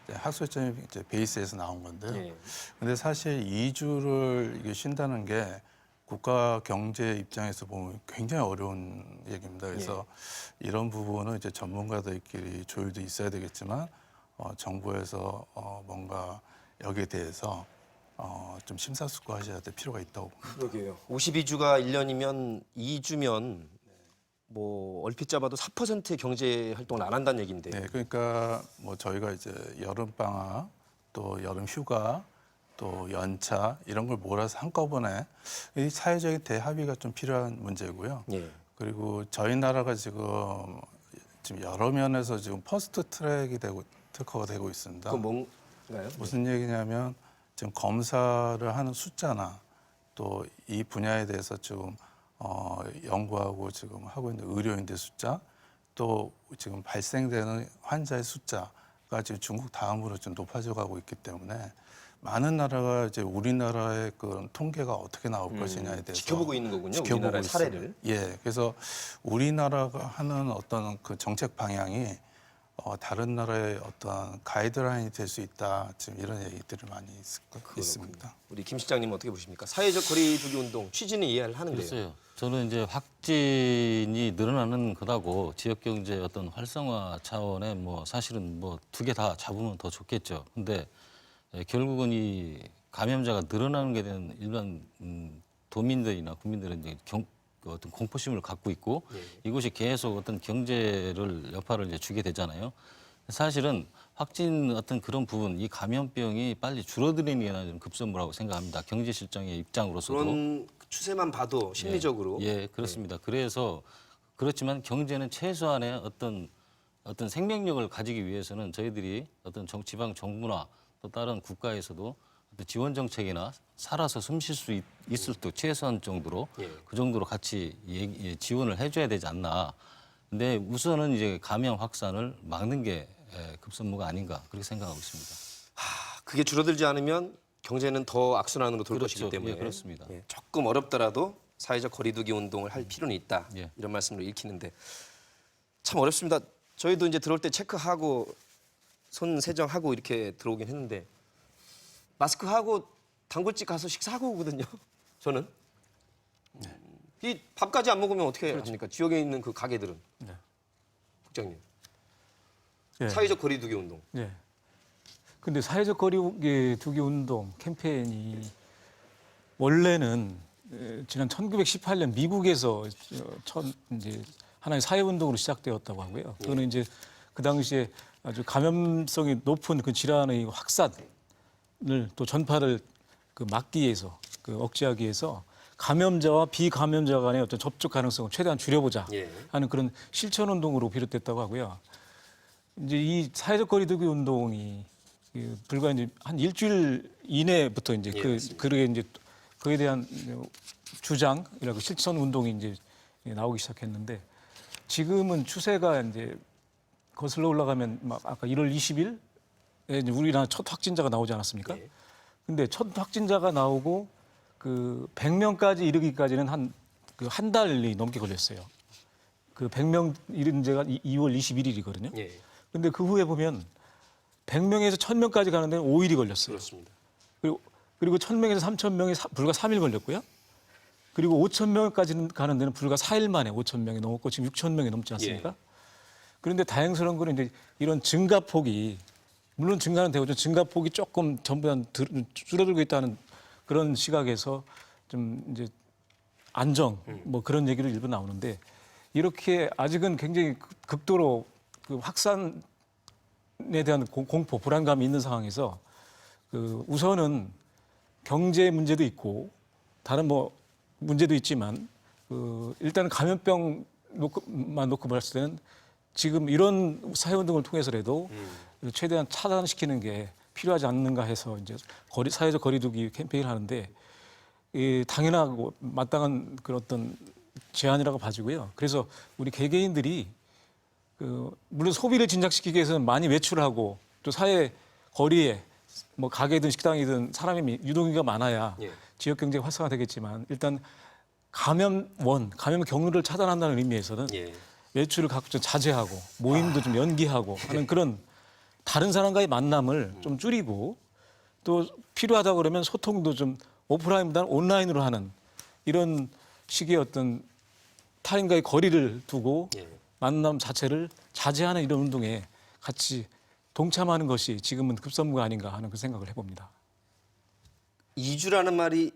학술적인 이제 베이스에서 나온 건데요. 근데 사실 2주를 이게 쉰다는 게 국가 경제 입장에서 보면 굉장히 어려운 얘기입니다. 그래서 이런 부분은 이제 전문가들끼리 조율도 있어야 되겠지만 정부에서 뭔가 여기에 대해서 좀 심사숙고하셔야 될 필요가 있다고 봅니다. 그러게요. 52주가 1년이면 2주면 뭐 얼핏 잡아도 4%의 경제 활동을 안 한다는 얘기인데. 네, 그러니까 뭐 저희가 이제 여름 방학, 또 여름 휴가, 또 연차 이런 걸 몰아서 한꺼번에 이 사회적인 대합의가 좀 필요한 문제고요. 그리고 저희 나라가 지금 여러 면에서 지금 퍼스트 트랙이 특허가 되고 있습니다. 그건 뭔가요? 무슨 얘기냐면 지금 검사를 하는 숫자나 또 이 분야에 대해서 지금 연구하고 지금 하고 있는 의료인들 숫자, 또 지금 발생되는 환자의 숫자가 지금 중국 다음으로 좀 높아져 가고 있기 때문에 많은 나라가 이제 우리나라의 그 통계가 어떻게 나올 것이냐에 대해서 지켜보고 있는 거군요. 지켜보고 우리나라의 있어요. 사례를. 예, 그래서 우리나라가 하는 어떤 그 정책 방향이 다른 나라의 어떤 가이드라인이 될 수 있다. 지금 이런 얘기들이 많이 있습니다. 우리 김 실장님 어떻게 보십니까? 사회적 거리두기 운동 취지는 이해를 하는데요. 글쎄요. 저는 이제 확진이 늘어나는 거다고 지역 경제 어떤 활성화 차원에 뭐 사실은 뭐 두 개 다 잡으면 더 좋겠죠. 근데 결국은 이 감염자가 늘어나는 게 된 일반 도민들이나 국민들은 이제 그 어떤 공포심을 갖고 있고 이것이 계속 어떤 경제를 여파를 이제 주게 되잖아요. 사실은 확진 어떤 그런 부분, 이 감염병이 빨리 줄어드는 게 좀 급선무라고 생각합니다. 경제 실정의 입장으로서도. 그런 추세만 봐도 심리적으로 예, 그렇습니다. 그래서 그렇지만 경제는 최소한의 어떤 생명력을 가지기 위해서는 저희들이 어떤 지방 정부나 또 다른 국가에서도 어떤 지원 정책이나 살아서 숨 쉴 수 있을 때 최소한 정도로 그 정도로 같이 지원을 해줘야 되지 않나. 근데 우선은 이제 감염 확산을 막는 게 급선무가 아닌가 그렇게 생각하고 있습니다. 그게 줄어들지 않으면 경제는 더 악순환으로 돌 그렇죠. 것이기 때문에 예, 그렇습니다. 조금 어렵더라도 사회적 거리두기 운동을 할 필요는 있다. 예. 이런 말씀으로 읽히는데 참 어렵습니다. 저희도 이제 들어올 때 체크하고 손 세정하고 이렇게 들어오긴 했는데 마스크 하고 단골집 가서 식사하고 오거든요. 저는 이 밥까지 안 먹으면 어떻게 합니까? 지역에 있는 그 가게들은. 국장님. 예. 사회적 거리두기 운동. 예. 근데 사회적 거리두기 운동 캠페인이 원래는 지난 1918년 미국에서 이제 하나의 사회 운동으로 시작되었다고 하고요. 그거는 이제 그 당시에 아주 감염성이 높은 그 질환의 확산을 또 전파를 막기 위해서 억제하기 위해서 감염자와 비감염자 간의 어떤 접촉 가능성을 최대한 줄여보자 하는 그런 실천 운동으로 비롯됐다고 하고요. 이제 이 사회적 거리두기 운동이 불과 이제 한 일주일 이내부터 이제 그게 이제 그에 대한 주장이라고 실천 운동이 이제 나오기 시작했는데 지금은 추세가 이제 거슬러 올라가면 막 아까 1월 20일 이제 우리나라 첫 확진자가 나오지 않았습니까? 근데 첫 확진자가 나오고 그 100명까지 이르기까지는 한 달이 넘게 걸렸어요. 그 100명 이른 제가 2월 21일이거든요. 근데 그 후에 보면 100명에서 1000명까지 가는 데는 5일이 걸렸어요. 그렇습니다. 그리고 1000명에서 3000명이 불과 3일 걸렸고요. 그리고 5000명까지 가는 데는 불과 4일 만에 5000명이 넘었고 지금 6000명이 넘지 않습니까? 그런데 다행스러운 거는 이제 이런 증가폭이 물론 증가는 되고 증가폭이 조금 전부 다 줄어들고 있다는 그런 시각에서 좀 이제 안정 뭐 그런 얘기를 일부 나오는데 이렇게 아직은 굉장히 극도로 그 확산에 대한 공포, 불안감이 있는 상황에서 그 우선은 경제 문제도 있고 다른 뭐 문제도 있지만 일단은 감염병만 놓고 봤을 때는 지금 이런 사회운동을 통해서라도 최대한 차단시키는 게 필요하지 않는가 해서 이제 사회적 거리두기 캠페인을 하는데 당연하고 마땅한 그런 어떤 제안이라고 봐지고요. 그래서 우리 개개인들이 물론 소비를 진작시키기 위해서는 많이 외출하고 또 사회 거리에 뭐 가게든 식당이든 사람이 유동인구가 많아야 지역 경제가 활성화되겠지만 일단 감염 경로를 차단한다는 의미에서는 외출을 각종 자제하고 모임도 좀 연기하고 하는 그런 다른 사람과의 만남을 좀 줄이고 또 필요하다고 그러면 소통도 좀 오프라인보다는 온라인으로 하는 이런 식의 어떤 타인과의 거리를 두고 만남 자체를 자제하는 이런 운동에 같이 동참하는 것이 지금은 급선무가 아닌가 하는 그 생각을 해봅니다. 2주라는 말이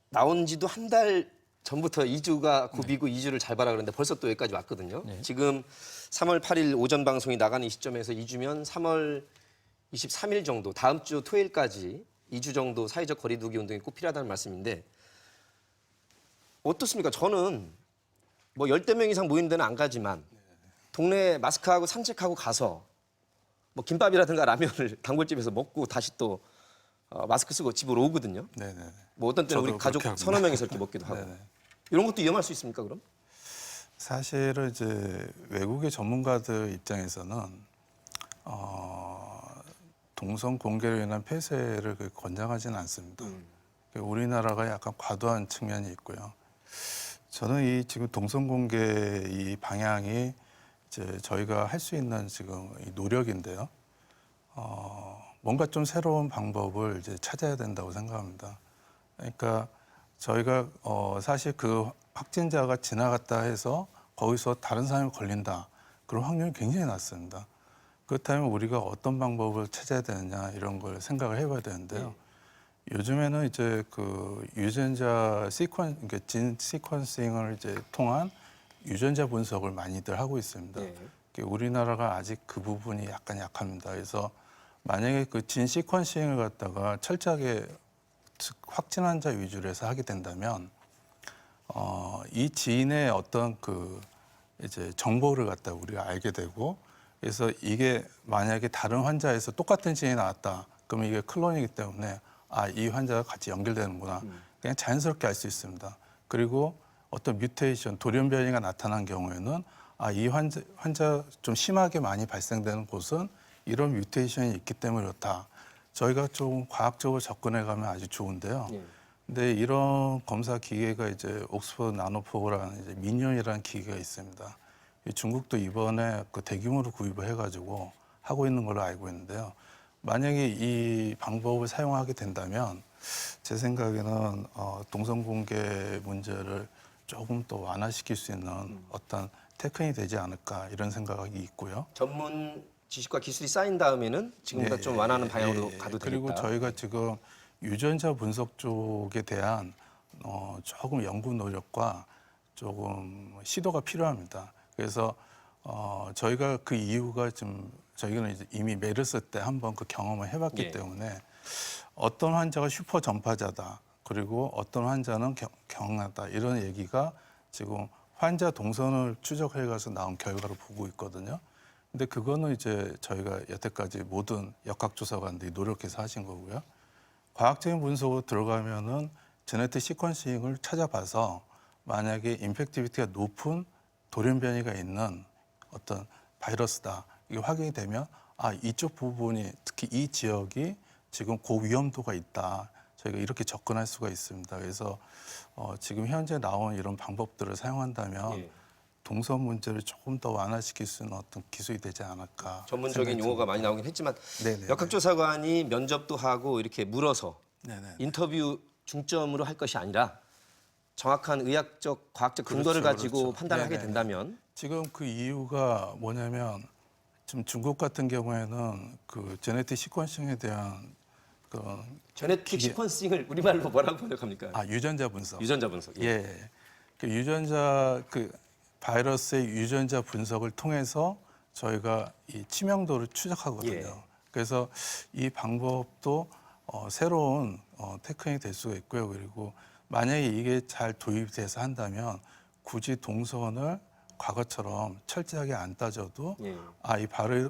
나온 지도 한 달 전부터 2주가 굽이고 2주를 잘 봐라 그러는데 벌써 또 여기까지 왔거든요. 지금 3월 8일 오전 방송이 나가는 이 시점에서 2주면 3월 23일 정도 다음 주 토요일까지 2주 정도 사회적 거리두기 운동이 꼭 필요하다는 말씀인데 어떻습니까? 저는 뭐 10대 명 이상 모이는 데는 안 가지만 동네에 마스크하고 산책하고 가서 뭐 김밥이라든가 라면을 단골집에서 먹고 다시 또 마스크 쓰고 집으로 오거든요. 네네. 뭐 어떤 때는 우리 저도 가족 그렇게 합니다. 서너 명이서 이렇게 먹기도 하고. 네네. 이런 것도 위험할 수 있습니까, 그럼? 사실은 이제 외국의 전문가들 입장에서는 동성 공개로 인한 폐쇄를 권장하지는 않습니다. 우리나라가 약간 과도한 측면이 있고요. 저는 이 지금 동성 공개 이 방향이 이제 저희가 할 수 있는 지금 이 노력인데요. 뭔가 좀 새로운 방법을 이제 찾아야 된다고 생각합니다. 그러니까 저희가 사실 그 확진자가 지나갔다 해서 거기서 다른 사람이 걸린다. 그런 확률이 굉장히 낮습니다. 그렇다면 우리가 어떤 방법을 찾아야 되느냐 이런 걸 생각을 해봐야 되는데요. 요즘에는 이제 그 유전자 그러니까 진 시퀀싱을 이제 통한 유전자 분석을 많이들 하고 있습니다. 우리나라가 아직 그 부분이 약간 약합니다. 그래서 만약에 그 진 시퀀싱을 갖다가 철저하게 확진 환자 위주로 해서 하게 된다면 이 지인의 어떤 그 이제 정보를 갖다 우리가 알게 되고 그래서 이게 만약에 다른 환자에서 똑같은 지인이 나왔다. 그러면 이게 클론이기 때문에 이 환자가 같이 연결되는구나. 그냥 자연스럽게 알 수 있습니다. 그리고 어떤 뮤테이션, 돌연변이가 나타난 경우에는 이 환자 좀 심하게 많이 발생되는 곳은 이런 뮤테이션이 있기 때문에 그렇다. 저희가 좀 과학적으로 접근해 가면 아주 좋은데요. 근데 이런 검사 기계가 이제 옥스퍼드 나노포라는 이제 미니언이라는 기계가 있습니다. 중국도 이번에 그 대규모로 구입을 해가지고 하고 있는 걸로 알고 있는데요. 만약에 이 방법을 사용하게 된다면 제 생각에는 동선 공개 문제를 조금 더 완화시킬 수 있는 어떤 테크닉이 되지 않을까 이런 생각이 있고요. 전문 지식과 기술이 쌓인 다음에는 지금보다 좀 완화하는 방향으로 가도 되겠다. 그리고 저희가 지금 유전자 분석 쪽에 대한 조금 연구 노력과 조금 시도가 필요합니다. 그래서 저희가 그 이유가 좀 저희는 이제 이미 메르스 때 한번 그 경험을 해봤기 때문에 어떤 환자가 슈퍼 전파자다. 그리고 어떤 환자는 경하다. 이런 얘기가 지금 환자 동선을 추적해 가서 나온 결과를 보고 있거든요. 근데 그거는 이제 저희가 여태까지 모든 역학조사관들이 노력해서 하신 거고요. 과학적인 분석으로 들어가면은 제네틱 시퀀싱을 찾아봐서 만약에 임팩티비티가 높은 돌연변이가 있는 어떤 바이러스다. 이게 확인이 되면 이쪽 부분이 특히 이 지역이 지금 고위험도가 있다. 저희가 이렇게 접근할 수가 있습니다. 그래서 지금 현재 나온 이런 방법들을 사용한다면 동선 문제를 조금 더 완화시킬 수 있는 어떤 기술이 되지 않을까. 전문적인 용어가 많이 나오긴 했지만 네네. 역학조사관이 면접도 하고 이렇게 물어서 네네. 인터뷰 중점으로 할 것이 아니라 정확한 의학적, 과학적 근거를 가지고 그렇죠. 판단을 하게 네네. 된다면 지금 그 이유가 뭐냐면 지금 중국 같은 경우에는 그 제네틱 시퀀싱에 대한 그 제네틱 시퀀싱을 우리말로 뭐라고 번역합니까? 유전자 분석. 유전자 분석. 예. 그 유전자 그 바이러스의 유전자 분석을 통해서 저희가 이 치명도를 추적하거든요. 그래서 이 방법도 새로운 테크닉이 될 수가 있고요. 그리고 만약에 이게 잘 도입돼서 한다면 굳이 동선을 과거처럼 철저하게 안 따져도 이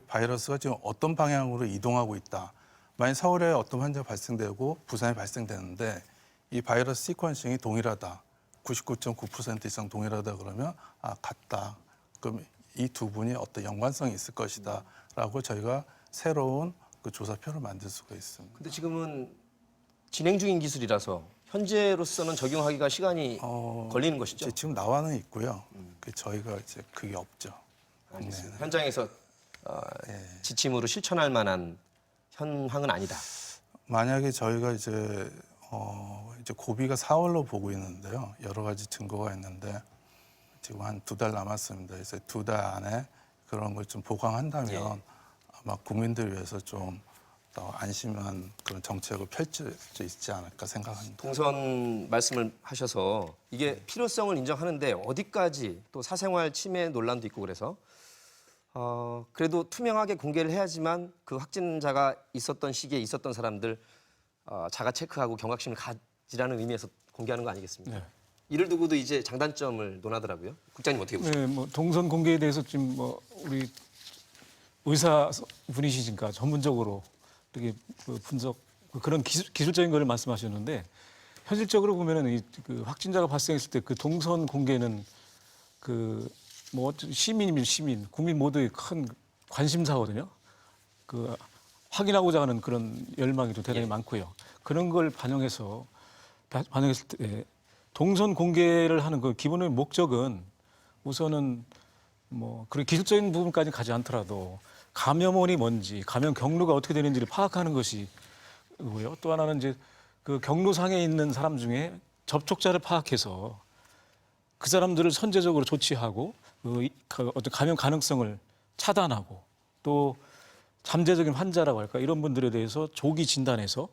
바이러스가 지금 어떤 방향으로 이동하고 있다. 만약 서울에 어떤 환자가 발생되고 부산에 발생되는데 이 바이러스 시퀀싱이 동일하다. 99.9% 이상 동일하다 그러면 같다. 그럼 이 두 분이 어떤 연관성이 있을 것이다라고 저희가 새로운 그 조사표를 만들 수가 있습니다. 근데 지금은 진행 중인 기술이라서 현재로서는 적용하기가 시간이 걸리는 것이죠. 지금 나와는 있고요. 저희가 이제 그게 없죠. 알겠습니다. 현장에서 지침으로 실천할 만한 현황은 아니다. 만약에 저희가 이제 고비가 4월로 보고 있는데요. 여러 가지 증거가 있는데 지금 한 2달 남았습니다. 그래서 2달 안에 그런 걸 좀 보강한다면 아마 국민들 위해서 좀 더 안심한 그런 정책을 펼칠 수 있지 않을까 생각합니다. 동선 말씀을 하셔서 이게 필요성을 인정하는데 어디까지 또 사생활 침해 논란도 있고 그래서 그래도 투명하게 공개를 해야지만 그 확진자가 있었던 시기에 있었던 사람들 자가 체크하고 경각심을 가지라는 의미에서 공개하는 거 아니겠습니까? 네. 이를 두고도 이제 장단점을 논하더라고요. 국장님 어떻게 보세요? 네, 뭐 동선 공개에 대해서 지금 뭐 우리 의사 분이시니까 전문적으로 이렇게 분석 그런 기술적인 걸 말씀하셨는데 현실적으로 보면은 그 확진자가 발생했을 때 그 동선 공개는 그 뭐 시민이면 시민, 국민 모두의 큰 관심사거든요. 그 확인하고자 하는 그런 열망이 또 대단히 많고요. 그런 걸 반영했을 때 동선 공개를 하는 그 기본의 목적은 우선은 뭐 그런 기술적인 부분까지 가지 않더라도 감염원이 뭔지, 감염 경로가 어떻게 되는지를 파악하는 것이 고요. 또 하나는 이제 그 경로상에 있는 사람 중에 접촉자를 파악해서 그 사람들을 선제적으로 조치하고 그 어떤 감염 가능성을 차단하고 또 잠재적인 환자라고 할까 이런 분들에 대해서 조기 진단해서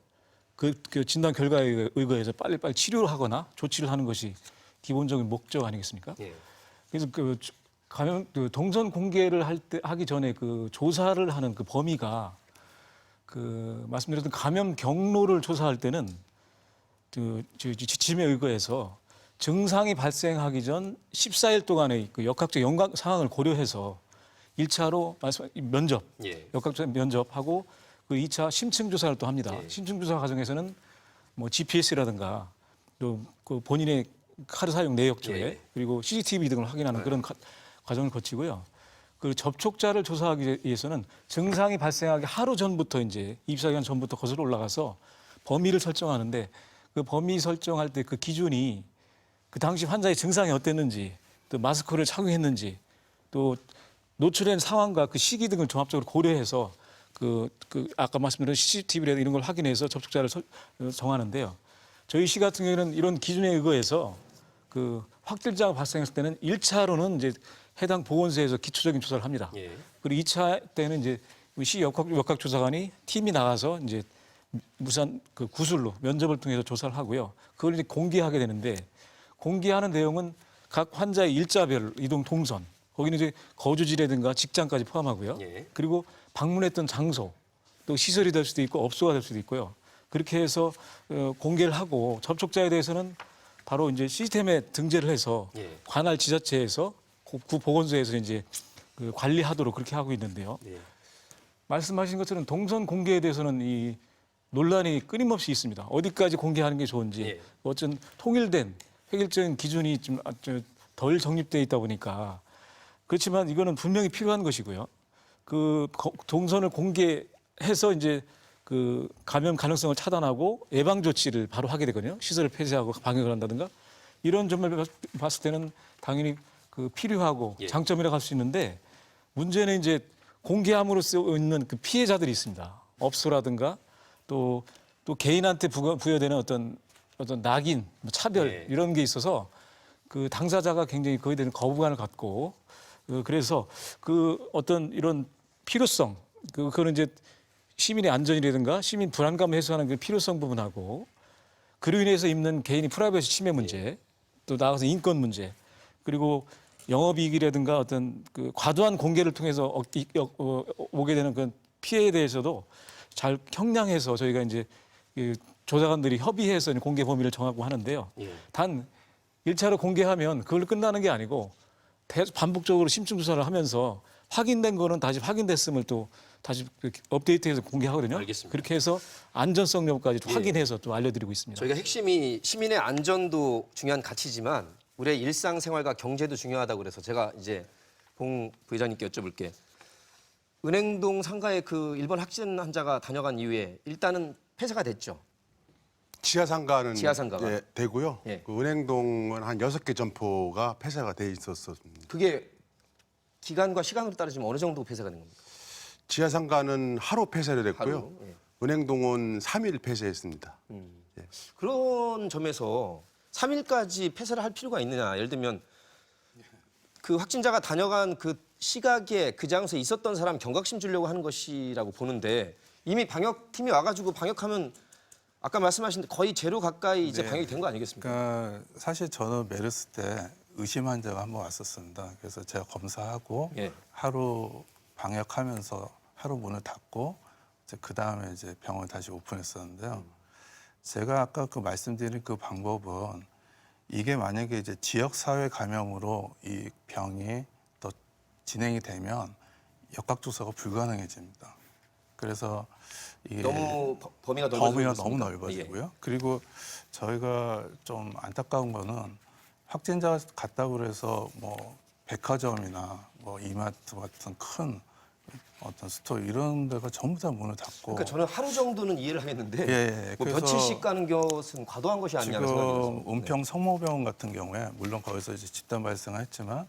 그 진단 결과에 의거해서 빨리빨리 치료를 하거나 조치를 하는 것이 기본적인 목적 아니겠습니까? 예. 그래서 감염 동선 공개를 하기 전에 그 조사를 하는 그 범위가 말씀드렸던 감염 경로를 조사할 때는 지침에 의거해서 증상이 발생하기 전 14일 동안의 그 역학적 연관 상황을 고려해서 1차로 면접, 예. 역학적 면접하고 그 2차 심층 조사를 또 합니다. 예. 심층 조사 과정에서는 뭐 GPS라든가 또 그 본인의 카드 사용 내역조회 예. 그리고 CCTV 등을 확인하는 그런 과정을 거치고요. 그 접촉자를 조사하기 위해서는 증상이 발생하기 하루 전부터 이제 24시간 전부터 거슬러 올라가서 범위를 설정하는데 그 범위 설정할 때 그 기준이 그 당시 환자의 증상이 어땠는지 또 마스크를 착용했는지 또 노출된 상황과 그 시기 등을 종합적으로 고려해서 그 아까 말씀드린 CCTV나 이런 걸 확인해서 접촉자를 정하는데요. 저희 시 같은 경우에는 이런 기준에 의거해서 그 확진자가 발생했을 때는 1차로는 이제 해당 보건소에서 기초적인 조사를 합니다. 예. 그리고 2차 때는 이제 시 역학조사관이 팀이 나가서 이제 무산 그 구술로 면접을 통해서 조사를 하고요. 그걸 이제 공개하게 되는데 공개하는 내용은 각 환자의 일자별 이동 동선, 거기는 이제 거주지라든가 직장까지 포함하고요. 예. 그리고 방문했던 장소, 또 시설이 될 수도 있고 업소가 될 수도 있고요. 그렇게 해서 공개를 하고 접촉자에 대해서는 바로 이제 시스템에 등재를 해서 예. 관할 지자체에서 구 보건소에서 이제 그 관리하도록 그렇게 하고 있는데요. 예. 말씀하신 것처럼 동선 공개에 대해서는 이 논란이 끊임없이 있습니다. 어디까지 공개하는 게 좋은지 예. 어쩐 통일된 획일적인 기준이 좀 덜 정립되어 있다 보니까 그렇지만 이거는 분명히 필요한 것이고요. 그 동선을 공개해서 이제 그 감염 가능성을 차단하고 예방 조치를 바로 하게 되거든요. 시설을 폐쇄하고 방역을 한다든가 이런 점을 봤을 때는 당연히 그 필요하고 예. 장점이라고 할 수 있는데 문제는 이제 공개함으로써 있는 그 피해자들이 있습니다. 업소라든가 또 개인한테 부여되는 어떤 낙인, 차별 예. 이런 게 있어서 그 당사자가 굉장히 거기에 대한 거부감을 갖고 그래서 그 어떤 이런 필요성 그거는 이제 시민의 안전이라든가 시민 불안감을 해소하는 그 필요성 부분하고 그로 인해서 입는 개인의 프라이버시 침해 문제 또 나아가서 인권 문제 그리고 영업이익이라든가 어떤 그 과도한 공개를 통해서 오게 되는 그 피해에 대해서도 잘 형량해서 저희가 이제 그 조사관들이 협의해서 공개 범위를 정하고 하는데요. 예. 단 1차로 공개하면 그걸로 끝나는 게 아니고 반복적으로 심층 조사를 하면서 확인된 거는 다시 확인됐음을 또 다시 업데이트해서 공개하거든요. 알겠습니다. 그렇게 해서 안전성 여부까지 예. 확인해서 또 알려드리고 있습니다. 저희가 핵심이 시민의 안전도 중요한 가치지만 우리의 일상생활과 경제도 중요하다고 그래서 제가 이제 봉 부회장님께 여쭤볼게. 은행동 상가에 그 일본 확진 환자가 다녀간 이후에 일단은 폐쇄가 됐죠. 지하상가는 지하상가가. 예, 되고요. 예. 그 은행동은 한 6개 점포가 폐쇄가 돼 있었습니다. 그게 기간과 시간으로 따르지면 어느 정도 폐쇄가 된 겁니까? 지하상가는 하루 폐쇄를 했고요. 하루, 예. 은행동은 3일 폐쇄했습니다. 그런 점에서 3일까지 폐쇄를 할 필요가 있느냐. 예를 들면 그 확진자가 다녀간 그 시각에 그 장소에 있었던 사람 경각심 주려고 하는 것이라고 보는데 이미 방역팀이 와가지고 방역하면 아까 말씀하신 거의 제로 가까이 이제 네. 방역이 된 거 아니겠습니까? 그러니까 사실 저는 메르스 때 의심 환자가 한 번 왔었습니다. 그래서 제가 검사하고 예. 하루 방역하면서 하루 문을 닫고 그 다음에 이제 병원 다시 오픈했었는데요. 제가 아까 그 말씀드린 그 방법은 이게 만약에 이제 지역 사회 감염으로 이 병이 또 진행이 되면 역학조사가 불가능해집니다. 그래서 이게 너무 범위가 범위가 넓어지고 너무 있습니다. 넓어지고요. 그리고 저희가 좀 안타까운 거는 확진자 갔다고 그래서 뭐 백화점이나 뭐 이마트 같은 큰 어떤 스토어 이런 데가 전부 다 문을 닫고 그러니까 저는 하루 정도는 이해를 하겠는데 예. 뭐 그래서 며칠씩 가는 것은 과도한 것이 아니냐는 생각이 지금 들어서. 은평 성모병원 같은 경우에 물론 거기서 이제 집단 발생했지만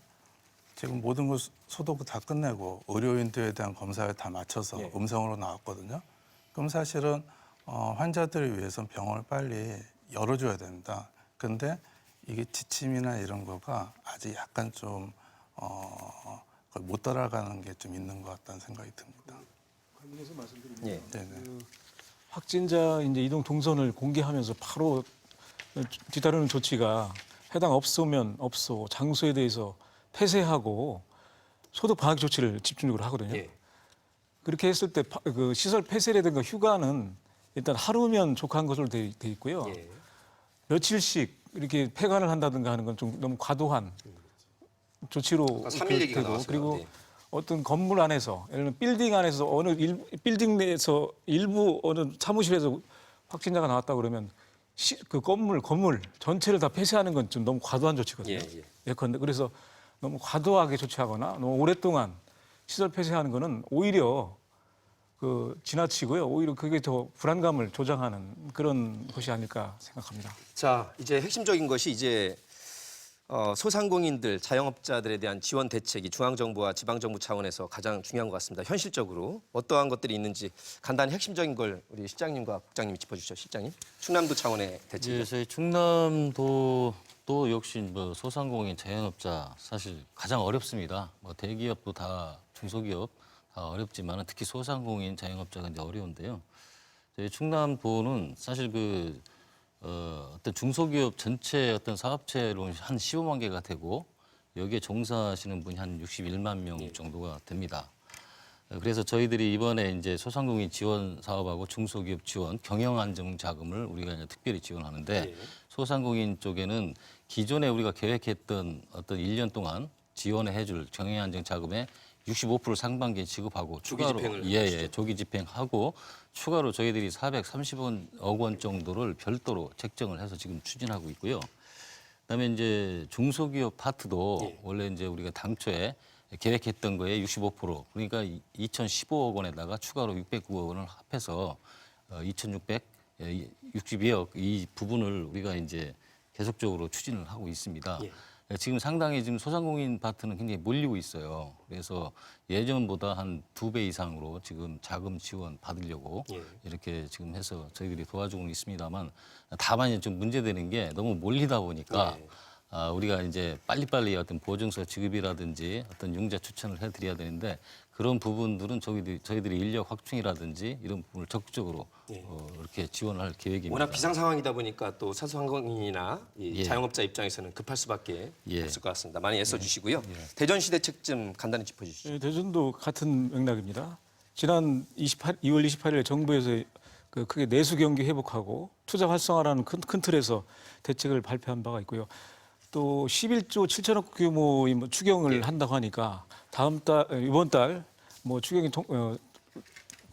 지금 모든 걸 소독 다 끝내고 의료인들에 대한 검사를 다 마쳐서 예. 음성으로 나왔거든요. 그럼 사실은 환자들을 위해서는 병원을 빨리 열어줘야 됩니다. 근데 이게 지침이나 이런 거가 아직 약간 좀 거의 못 따라가는 게 좀 있는 것 같다는 생각이 듭니다. 관련해서 말씀드리면 예. 네네. 확진자 이제 이동 동선을 공개하면서 바로 뒤따르는 조치가 해당 업소면 업소, 장소에 대해서 폐쇄하고 소득 방역 조치를 집중적으로 하거든요. 예. 그렇게 했을 때 그 시설 폐쇄라든가 휴가는 일단 하루면 족한 것으로 돼 있고요. 예. 며칠씩 이렇게 폐관을 한다든가 하는 건 좀 너무 과도한 조치로 아까 3일 얘기가 되고, 나왔어요. 그리고 네. 어떤 건물 안에서 예를 들면 빌딩 안에서 빌딩 내에서 일부 어느 사무실에서 확진자가 나왔다 그러면 그 건물 전체를 다 폐쇄하는 건 좀 너무 과도한 조치거든요. 예, 예. 예컨대 그래서 너무 과도하게 조치하거나 너무 오랫동안 시설 폐쇄하는 거는 오히려 그 지나치고요. 오히려 그게 더 불안감을 조장하는 그런 것이 아닐까 생각합니다. 자, 이제 핵심적인 것이 이제 소상공인들, 자영업자들에 대한 지원 대책이 중앙정부와 지방정부 차원에서 가장 중요한 것 같습니다. 현실적으로 어떠한 것들이 있는지 간단히 핵심적인 걸 우리 실장님과 국장님이 짚어주시죠. 실장님, 충남도 차원의 대책. 예, 저희 충남도 또 역시 뭐 소상공인 자영업자 사실 가장 어렵습니다. 뭐 대기업도 다 중소기업 다 어렵지만 특히 소상공인 자영업자가 이제 어려운데요. 저희 충남도는 사실 어떤 중소기업 전체 어떤 사업체로 한 15만 개가 되고 여기에 종사하시는 분이 한 61만 명 정도가 됩니다. 그래서 저희들이 이번에 이제 소상공인 지원 사업하고 중소기업 지원 경영 안정 자금을 우리가 이제 특별히 지원하는데 소상공인 쪽에는 기존에 우리가 계획했던 어떤 1년 동안 지원해 해줄 경영 안정 자금의 65% 상반기에 지급하고 조기 추가로 집행을 조기 집행하고 추가로 저희들이 430억 원 정도를 별도로 책정을 해서 지금 추진하고 있고요. 그다음에 이제 중소기업 파트도 원래 이제 우리가 당초에 계획했던 거에 65% 그러니까 2,015억 원에다가 추가로 609억 원을 합해서 2,662억 이 부분을 우리가 이제 계속적으로 추진을 하고 있습니다. 지금 상당히 지금 소상공인 파트는 굉장히 몰리고 있어요. 그래서 예전보다 한 2배 이상으로 지금 자금 지원 받으려고 이렇게 지금 해서 저희들이 도와주고 있습니다만 다만 이제 좀 문제되는 게 너무 몰리다 보니까 우리가 이제 빨리빨리 어떤 보증서 지급이라든지 어떤 융자 추천을 해드려야 되는데 그런 부분들은 저희들이 인력 확충이라든지 이런 부분을 적극적으로 이렇게 지원을 할 계획입니다. 워낙 비상 상황이다 보니까 또 소상공인이나 이 자영업자 입장에서는 급할 수밖에 없을 것 같습니다. 많이 애써주시고요. 대전시 대책 좀 간단히 짚어주시죠. 네, 대전도 같은 맥락입니다. 지난 2월 28일 정부에서 그 크게 내수 경기 회복하고 투자 활성화라는 큰 틀에서 대책을 발표한 바가 있고요. 또 11조 7천억 규모의 뭐 추경을 한다고 하니까 이번 달 뭐 추경이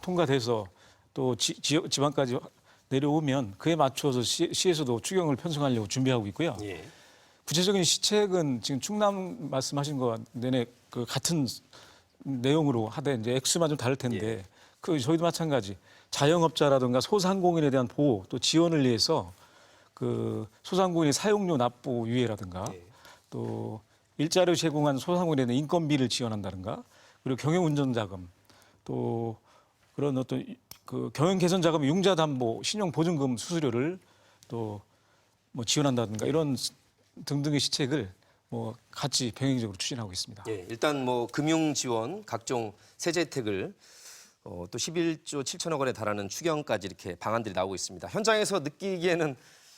통과돼서 또 지방까지 내려오면 그에 맞춰서 시에서도 추경을 편성하려고 준비하고 있고요. 구체적인 시책은 지금 충남 말씀하신 것 내내 그 같은 내용으로 하되 이제 액수만 좀 다를 텐데 그 저희도 마찬가지 자영업자라든가 소상공인에 대한 보호 또 지원을 위해서 그 소상공인 사용료 납부 유예라든가 또 일자리 제공한 소상공인에 대한 인건비를 지원한다든가 그리고 경영운전 자금 또 그런 어떤 그 경영 개선 자금 융자 담보 신용 보증금 수수료를 또 뭐 지원한다든가 이런 등등의 시책을 뭐 같이 병행적으로 추진하고 있습니다. 일단 뭐 금융 지원, 각종 세제 혜택을 또 11조 7천억 원에 달하는 추경까지 이렇게 방안들이 나오고 있습니다. 현장에서 느끼기에는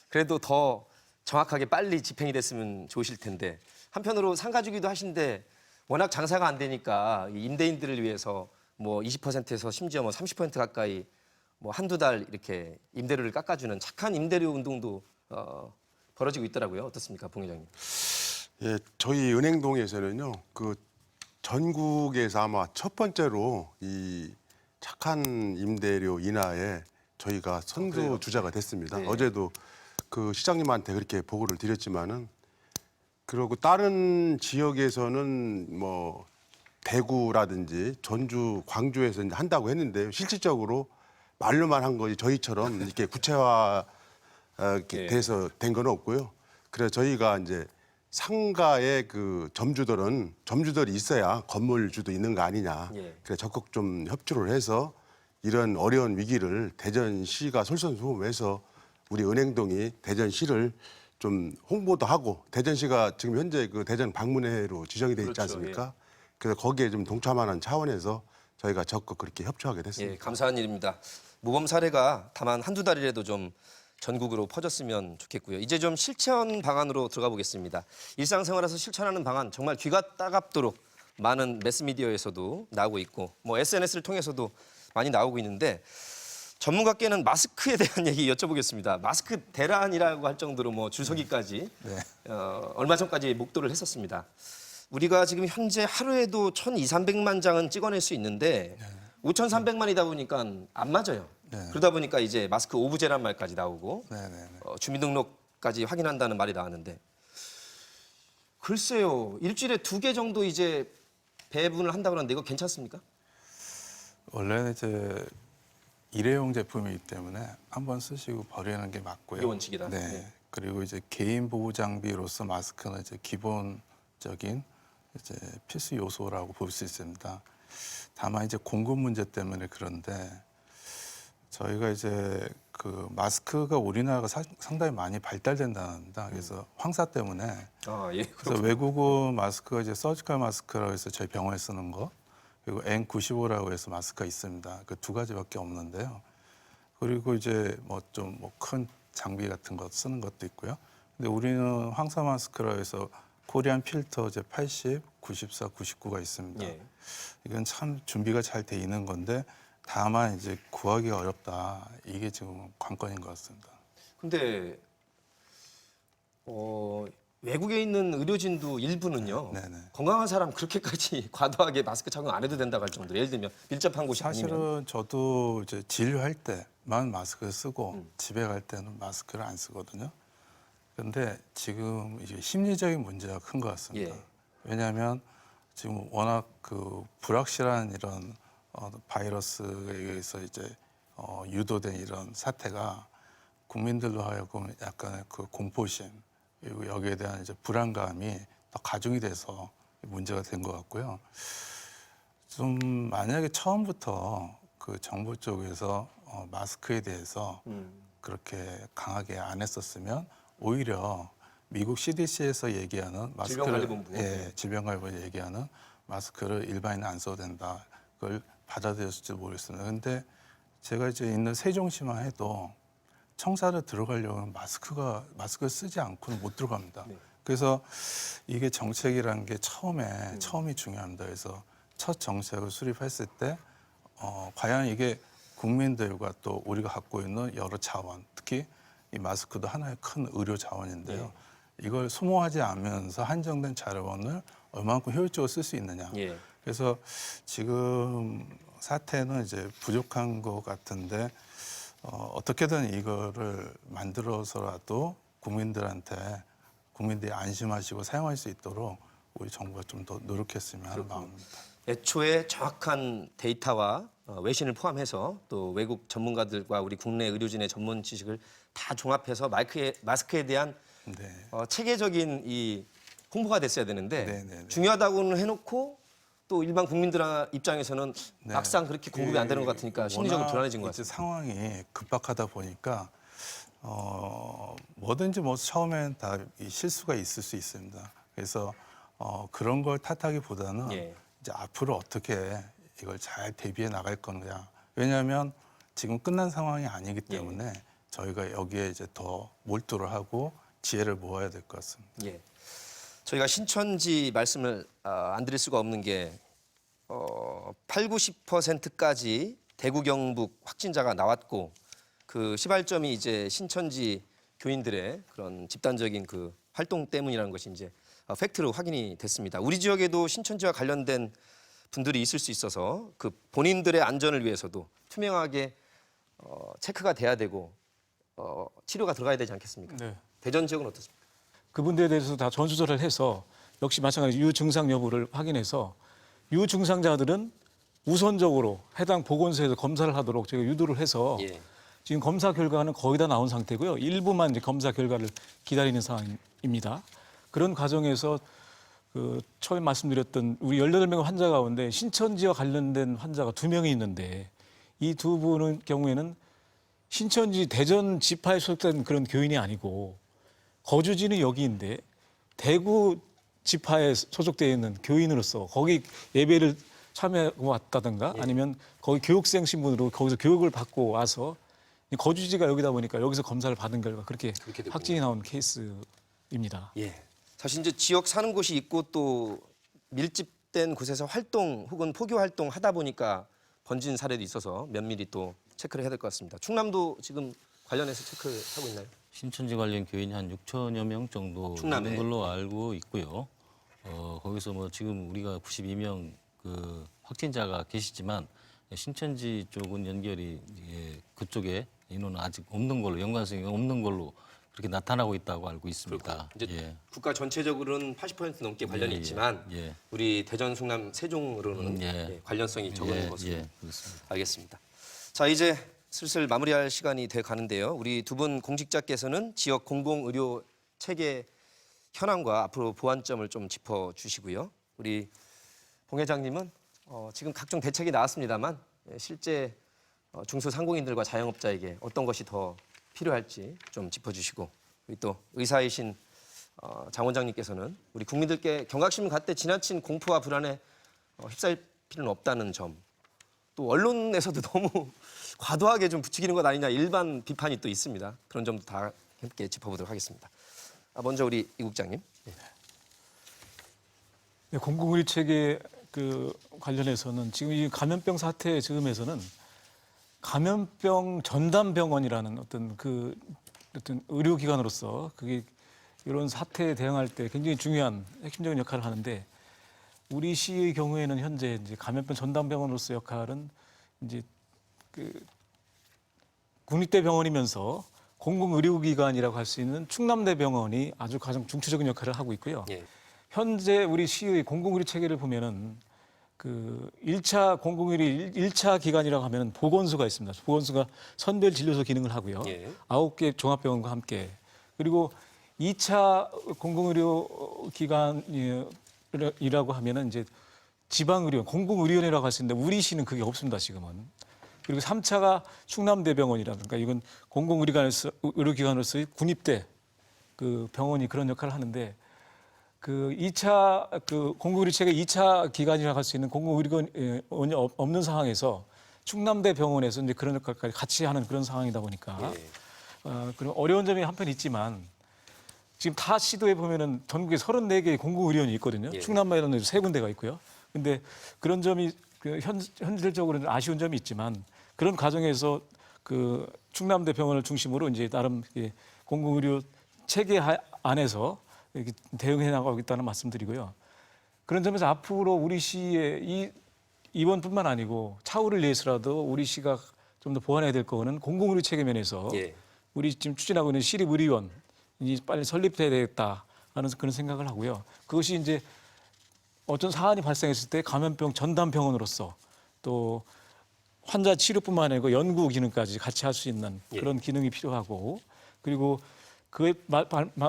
그래도 더 정확하게 빨리 집행이 됐으면 좋으실 텐데 한편으로 상가주기도 하신데 워낙 장사가 안 되니까 이 임대인들을 위해서 뭐 20%에서 심지어 뭐 30% 가까이 뭐 한두 달 이렇게 임대료를 깎아주는 착한 임대료 운동도 벌어지고 있더라고요. 어떻습니까, 봉 회장님? 예, 저희 은행동에서는요, 그 전국에서 아마 첫 번째로 이 착한 임대료 인하에 저희가 선두 주자가 됐습니다. 어제도 그 시장님한테 그렇게 보고를 드렸지만은 그리고 다른 지역에서는 뭐 대구라든지 전주, 광주에서 이제 한다고 했는데 실질적으로 말로만 한 거지 저희처럼 이렇게 구체화 이렇게 돼서 된 건 없고요. 그래서 저희가 이제 상가의 그 점주들이 있어야 건물주도 있는 거 아니냐. 예. 그래 적극 좀 협조를 해서 이런 어려운 위기를 대전시가 솔선수범해서 우리 은행동이 대전시를 좀 홍보도 하고 대전시가 지금 현재 그 대전 방문회로 지정이 돼 있지 그렇죠, 않습니까? 그래서 거기에 좀 동참하는 차원에서 저희가 적극 그렇게 협조하게 됐습니다. 예, 감사한 일입니다. 모범 사례가 다만 한두 달이라도 좀 전국으로 퍼졌으면 좋겠고요. 이제 좀 실천 방안으로 들어가 보겠습니다. 일상생활에서 실천하는 방안 정말 귀가 따갑도록 많은 매스미디어에서도 나오고 있고 뭐 SNS를 통해서도 많이 나오고 있는데 전문가께는 마스크에 대한 얘기 여쭤보겠습니다. 마스크 대란이라고 할 정도로 뭐 줄서기까지 얼마 전까지 목도를 했었습니다. 우리가 지금 현재 하루에도 1,200~1,300만 장은 찍어낼 수 있는데 5,300만이다 보니까 안 맞아요. 네. 그러다 보니까 이제 마스크 오브제란 말까지 나오고 네네네. 주민등록까지 확인한다는 말이 나왔는데 글쎄요. 일주일에 2개 정도 이제 배분을 한다고 하는데 이거 괜찮습니까? 원래는 이제 일회용 제품이기 때문에 한번 쓰시고 버리는 게 맞고요. 이게 원칙이다. 네. 네. 그리고 이제 개인 보호 장비로서 마스크는 이제 기본적인 이제 필수 요소라고 볼 수 있습니다. 다만 이제 공급 문제 때문에 그런데 저희가 이제 그 마스크가 우리나라가 상당히 많이 발달된답니다. 그래서 황사 때문에 아, 예. 그래서 외국어 마스크가 이제 서지컬 마스크라고 해서 저희 병원에 쓰는 거 그리고 N95라고 해서 마스크가 있습니다. 그 두 가지밖에 없는데요. 그리고 이제 뭐 좀 뭐 큰 장비 같은 거 쓰는 것도 있고요. 근데 우리는 황사 마스크라 해서 코리안 필터 이제 80, 94, 99가 있습니다. 예. 이건 참 준비가 잘 돼 있는 건데 다만 이제 구하기가 어렵다. 이게 지금 관건인 것 같습니다. 근데 외국에 있는 의료진도 일부는요. 네네. 건강한 사람 그렇게까지 과도하게 마스크 착용 안 해도 된다고 할 정도로 예를 들면 밀접한 곳이 아니면 사실은 저도 이제 진료할 때만 마스크를 쓰고 집에 갈 때는 마스크를 안 쓰거든요. 그런데 지금 이제 심리적인 문제가 큰 것 같습니다. 예. 왜냐하면 지금 워낙 그 불확실한 이런 바이러스에 의해서 이제 유도된 이런 사태가 국민들로 하여금 약간의 그 공포심 그리고 여기에 대한 이제 불안감이 더 가중이 돼서 문제가 된 것 같고요. 좀 만약에 처음부터 그 정부 쪽에서 마스크에 대해서 그렇게 강하게 안 했었으면 오히려 미국 CDC에서 얘기하는 마스크를 질병관리본부. 예, 질병관리본부 얘기하는 마스크를 일반인은 안 써도 된다. 그걸 받아들였을지 모르겠습니다. 근데 제가 이제 있는 세종시만 해도 청사를 들어가려면 마스크를 쓰지 않고는 못 들어갑니다. 네. 그래서 이게 정책이라는 게 처음이 중요합니다. 그래서 첫 정책을 수립했을 때 과연 이게 국민들과 또 우리가 갖고 있는 여러 자원, 특히 이 마스크도 하나의 큰 의료 자원인데요. 네. 이걸 소모하지 않으면서 한정된 자원을 얼마만큼 효율적으로 쓸 수 있느냐. 예. 그래서 지금 사태는 이제 부족한 것 같은데 어떻게든 이거를 만들어서라도 국민들이 안심하시고 사용할 수 있도록 우리 정부가 좀 더 노력했으면 하는 마음입니다. 애초에 정확한 데이터와 외신을 포함해서 또 외국 전문가들과 우리 국내 의료진의 전문 지식을 다 종합해서 마스크에 대한 네. 체계적인 이 홍보가 됐어야 되는데 네네네. 중요하다고는 해놓고 또 일반 국민들 입장에서는 네. 막상 그렇게 공급이 안 되는 것 같으니까 심리적으로 워낙 불안해진 것 이제 같습니다. 상황이 급박하다 보니까 뭐든지 뭐 처음엔 다 이 실수가 있을 수 있습니다. 그래서 그런 걸 탓하기보다는 예. 이제 앞으로 어떻게 이걸 잘 대비해 나갈 거냐. 왜냐하면 지금 끝난 상황이 아니기 때문에 저희가 여기에 이제 더 몰두를 하고 지혜를 모아야 될 것 같습니다. 예. 저희가 신천지 말씀을 안 드릴 수가 없는 게 80~90%까지 대구 경북 확진자가 나왔고 그 시발점이 이제 신천지 교인들의 그런 집단적인 그 활동 때문이라는 것이 이제 팩트로 확인이 됐습니다. 우리 지역에도 신천지와 관련된 분들이 있을 수 있어서 그 본인들의 안전을 위해서도 투명하게 체크가 돼야 되고 치료가 들어가야 되지 않겠습니까? 네. 대전 지역은 어떻습니까? 그분들에 대해서 다 전수조사를 해서 역시 마찬가지 유증상 여부를 확인해서 유증상자들은 우선적으로 해당 보건소에서 검사를 하도록 제가 유도를 해서 예. 지금 검사 결과는 거의 다 나온 상태고요. 일부만 이제 검사 결과를 기다리는 상황입니다. 그런 과정에서 처음에 말씀드렸던 우리 18명 환자 가운데 신천지와 관련된 환자가 2명이 있는데 이 두 분의 경우에는 신천지 대전 지파에 소속된 그런 교인이 아니고 거주지는 여기인데 대구 지파에 소속되어 있는 교인으로서 거기 예배를 참여하고 왔다든가 아니면 거기 교육생 신분으로 거기서 교육을 받고 와서 거주지가 여기다 보니까 여기서 검사를 받은 결과 그렇게 되고. 확진이 나온 케이스입니다. 예. 사실 이제 지역 사는 곳이 있고 또 밀집된 곳에서 활동 혹은 포교 활동 하다 보니까 번진 사례도 있어서 면밀히 또 체크를 해야 될 것 같습니다. 충남도 지금 관련해서 체크하고 있나요? 신천지 관련 교인이 한 6천여 명 정도 충남에. 있는 걸로 알고 있고요. 거기서 뭐 지금 우리가 92명 그 확진자가 계시지만 신천지 쪽은 연결이 그쪽에 인원은 아직 없는 걸로 연관성이 없는 걸로 그렇게 나타나고 있다고 알고 있습니다. 이제 예. 국가 전체적으로는 80% 넘게 관련이 예, 예, 있지만 예. 우리 대전, 충남, 세종으로는 예. 예, 관련성이 적은 예, 것으로 예, 그렇습니다. 알겠습니다. 자, 이제 슬슬 마무리할 시간이 돼 가는데요. 우리 두 분 공직자께서는 지역 공공의료 체계 현황과 앞으로 보완점을 좀 짚어 주시고요. 우리 봉 회장님은 지금 각종 대책이 나왔습니다만 실제 중소상공인들과 자영업자에게 어떤 것이 더 필요할지 좀 짚어주시고 우리 또 의사이신 장 원장님께서는 우리 국민들께 경각심을 갖되 지나친 공포와 불안에 휩싸일 필요는 없다는 점, 또 언론에서도 너무 과도하게 좀 부추기는 것 아니냐 일반 비판이 또 있습니다. 그런 점도 다 함께 짚어보도록 하겠습니다. 먼저 우리 이 국장님. 네, 공공의료 체계 관련해서는 지금 이 감염병 사태 즈음에서는 감염병 전담병원이라는 어떤 의료기관으로서 그게 이런 사태에 대응할 때 굉장히 중요한 핵심적인 역할을 하는데 우리 시의 경우에는 현재 이제 감염병 전담병원으로서 역할은 이제 국립대 병원이면서 공공의료기관이라고 할 수 있는 충남대병원이 아주 가장 중추적인 역할을 하고 있고요. 예. 현재 우리 시의 공공의료 체계를 보면은 1차 공공의료 1차 기관이라고 하면 보건소가 있습니다. 보건소가 선별 진료소 기능을 하고요. 예. 9개 종합병원과 함께. 그리고 2차 공공의료 기관이라고 하면은 이제 지방의료 공공의료원이라고 할 수 있는데 우리 시는 그게 없습니다, 지금은. 그리고 3차가 충남대병원이라든가 이건 공공의료기관으로서의 군입대 병원이 그런 역할을 하는데 2차 공공의료 체계 2차 기관이라고 할 수 있는 공공의료원이 없는 상황에서 충남대 병원에서 이제 그런 역할까지 같이 하는 그런 상황이다 보니까 그런 어려운 점이 한편 있지만 지금 타 시도에 보면은 전국에 34개의 공공의료원이 있거든요. 예. 충남만에는 3군데가 있고요. 근데 그런 점이 현실적으로는 아쉬운 점이 있지만 그런 과정에서 충남대 병원을 중심으로 이제 나름 공공의료 체계 안에서 이렇게 대응해 나가고 있다는 말씀드리고요. 그런 점에서 앞으로 우리 시의 이번뿐만 아니고 차후를 위해서라도 우리 시가 좀 더 보완해야 될 거는 공공의료 체계 면에서 예. 우리 지금 추진하고 있는 시립의료원이 빨리 설립돼야 되겠다라는 그런 생각을 하고요. 그것이 이제 어떤 사안이 발생했을 때 감염병 전담병원으로서 또 환자 치료뿐만 아니고 연구 기능까지 같이 할 수 있는 그런 기능이 필요하고 그리고 그에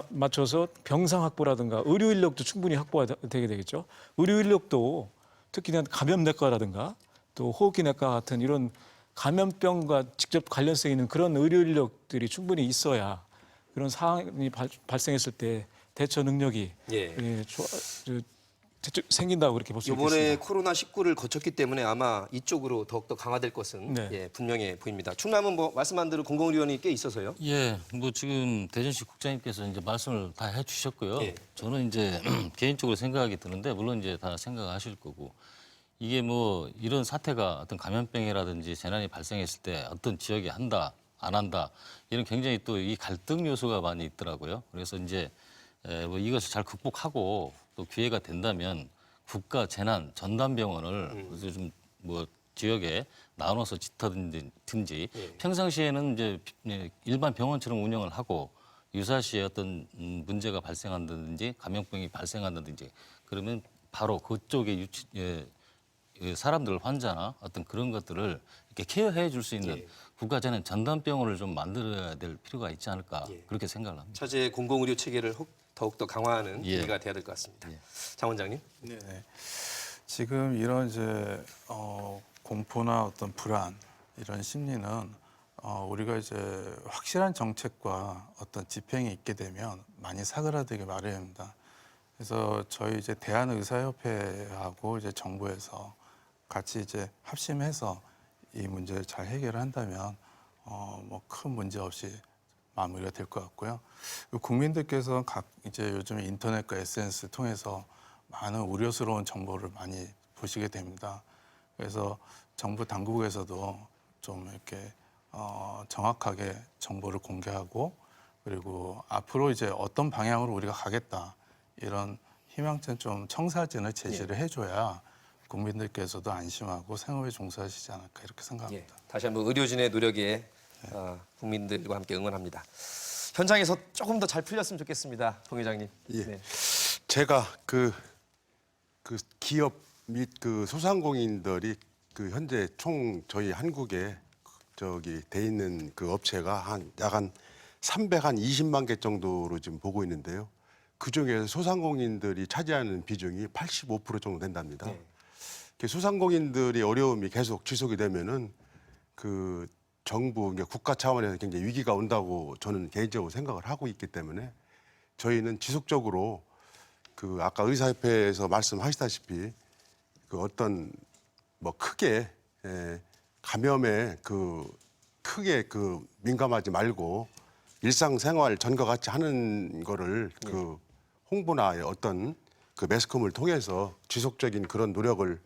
맞춰서 병상 확보라든가 의료 인력도 충분히 확보가 되게 되겠죠. 의료 인력도 특히 감염내과라든가 또 호흡기내과 같은 이런 감염병과 직접 관련성 있는 그런 의료 인력들이 충분히 있어야 그런 상황이 발생했을 때 대처 능력이 생긴다고 그렇게 볼 수 이번에 있겠습니다. 코로나19를 거쳤기 때문에 아마 이쪽으로 더욱더 강화될 것은 네. 분명해 보입니다. 충남은 뭐 말씀한 대로 공공의료원이 꽤 있어서요. 예, 뭐 지금 대전시 국장님께서 이제 말씀을 다 해주셨고요. 예. 저는 이제 개인적으로 생각이 드는데 물론 이제 다 생각하실 거고 이게 뭐 이런 사태가 어떤 감염병이라든지 재난이 발생했을 때 어떤 지역이 한다 안 한다 이런 굉장히 또 이 갈등 요소가 많이 있더라고요. 그래서 이제 뭐 이것을 잘 극복하고 또 기회가 된다면 국가 재난 전담병원을 좀 뭐 지역에 나눠서 짓든지 평상시에는 이제 일반 병원처럼 운영을 하고 유사시에 어떤 문제가 발생한다든지 감염병이 발생한다든지 그러면 바로 그쪽에 사람들 환자나 어떤 그런 것들을 이렇게 케어해 줄 수 있는 국가 재난 전담병원을 좀 만들어야 될 필요가 있지 않을까 그렇게 생각을 합니다. 차제 공공의료 체계를 더욱더 강화하는 예. 계기가 돼야 될 것 같습니다. 장 원장님. 네. 지금 이런 이제 공포나 어떤 불안 이런 심리는 우리가 이제 확실한 정책과 어떤 집행이 있게 되면 많이 사그라들게 마련입니다. 그래서 저희 이제 대한의사협회하고 이제 정부에서 같이 이제 합심해서 이 문제를 잘 해결한다면 뭐 큰 문제 없이 마무리가 될 것 같고요. 국민들께서 각 이제 요즘 인터넷과 SNS 통해서 많은 우려스러운 정보를 많이 보시게 됩니다. 그래서 정부 당국에서도 좀 이렇게 정확하게 정보를 공개하고 그리고 앞으로 이제 어떤 방향으로 우리가 가겠다 이런 희망찬 좀 청사진을 제시를 해줘야 국민들께서도 안심하고 생업에 종사하시지 않을까 이렇게 생각합니다. 다시 한번 의료진의 노력에 국민들과 함께 응원합니다. 현장에서 조금 더 잘 풀렸으면 좋겠습니다, 동 회장님. 예. 네. 제가 그 기업 및 그 소상공인들이 그 현재 총 저희 한국에 저기 돼 있는 그 업체가 약 한 320만 개 정도로 지금 보고 있는데요. 그 중에 소상공인들이 차지하는 비중이 85% 정도 된답니다. 소상공인들이 어려움이 계속 지속이 되면은 그 정부, 그러니까 국가 차원에서 굉장히 위기가 온다고 저는 개인적으로 생각을 하고 있기 때문에 저희는 지속적으로 그 아까 의사협회에서 말씀하시다시피 그 어떤 뭐 크게 감염에 크게 민감하지 말고 일상생활 전과 같이 하는 거를 그 홍보나 어떤 그 매스컴을 통해서 지속적인 그런 노력을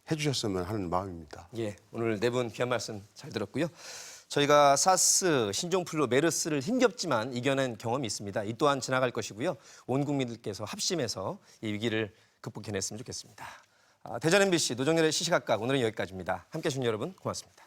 해주셨으면 하는 마음입니다. 예, 오늘 네 분 귀한 말씀 잘 들었고요. 저희가 사스, 신종플루, 메르스를 힘겹지만 이겨낸 경험이 있습니다. 이 또한 지나갈 것이고요. 온 국민들께서 합심해서 이 위기를 극복해냈으면 좋겠습니다. 대전 MBC 노정열의 시시각각 오늘은 여기까지입니다. 함께해 주신 여러분 고맙습니다.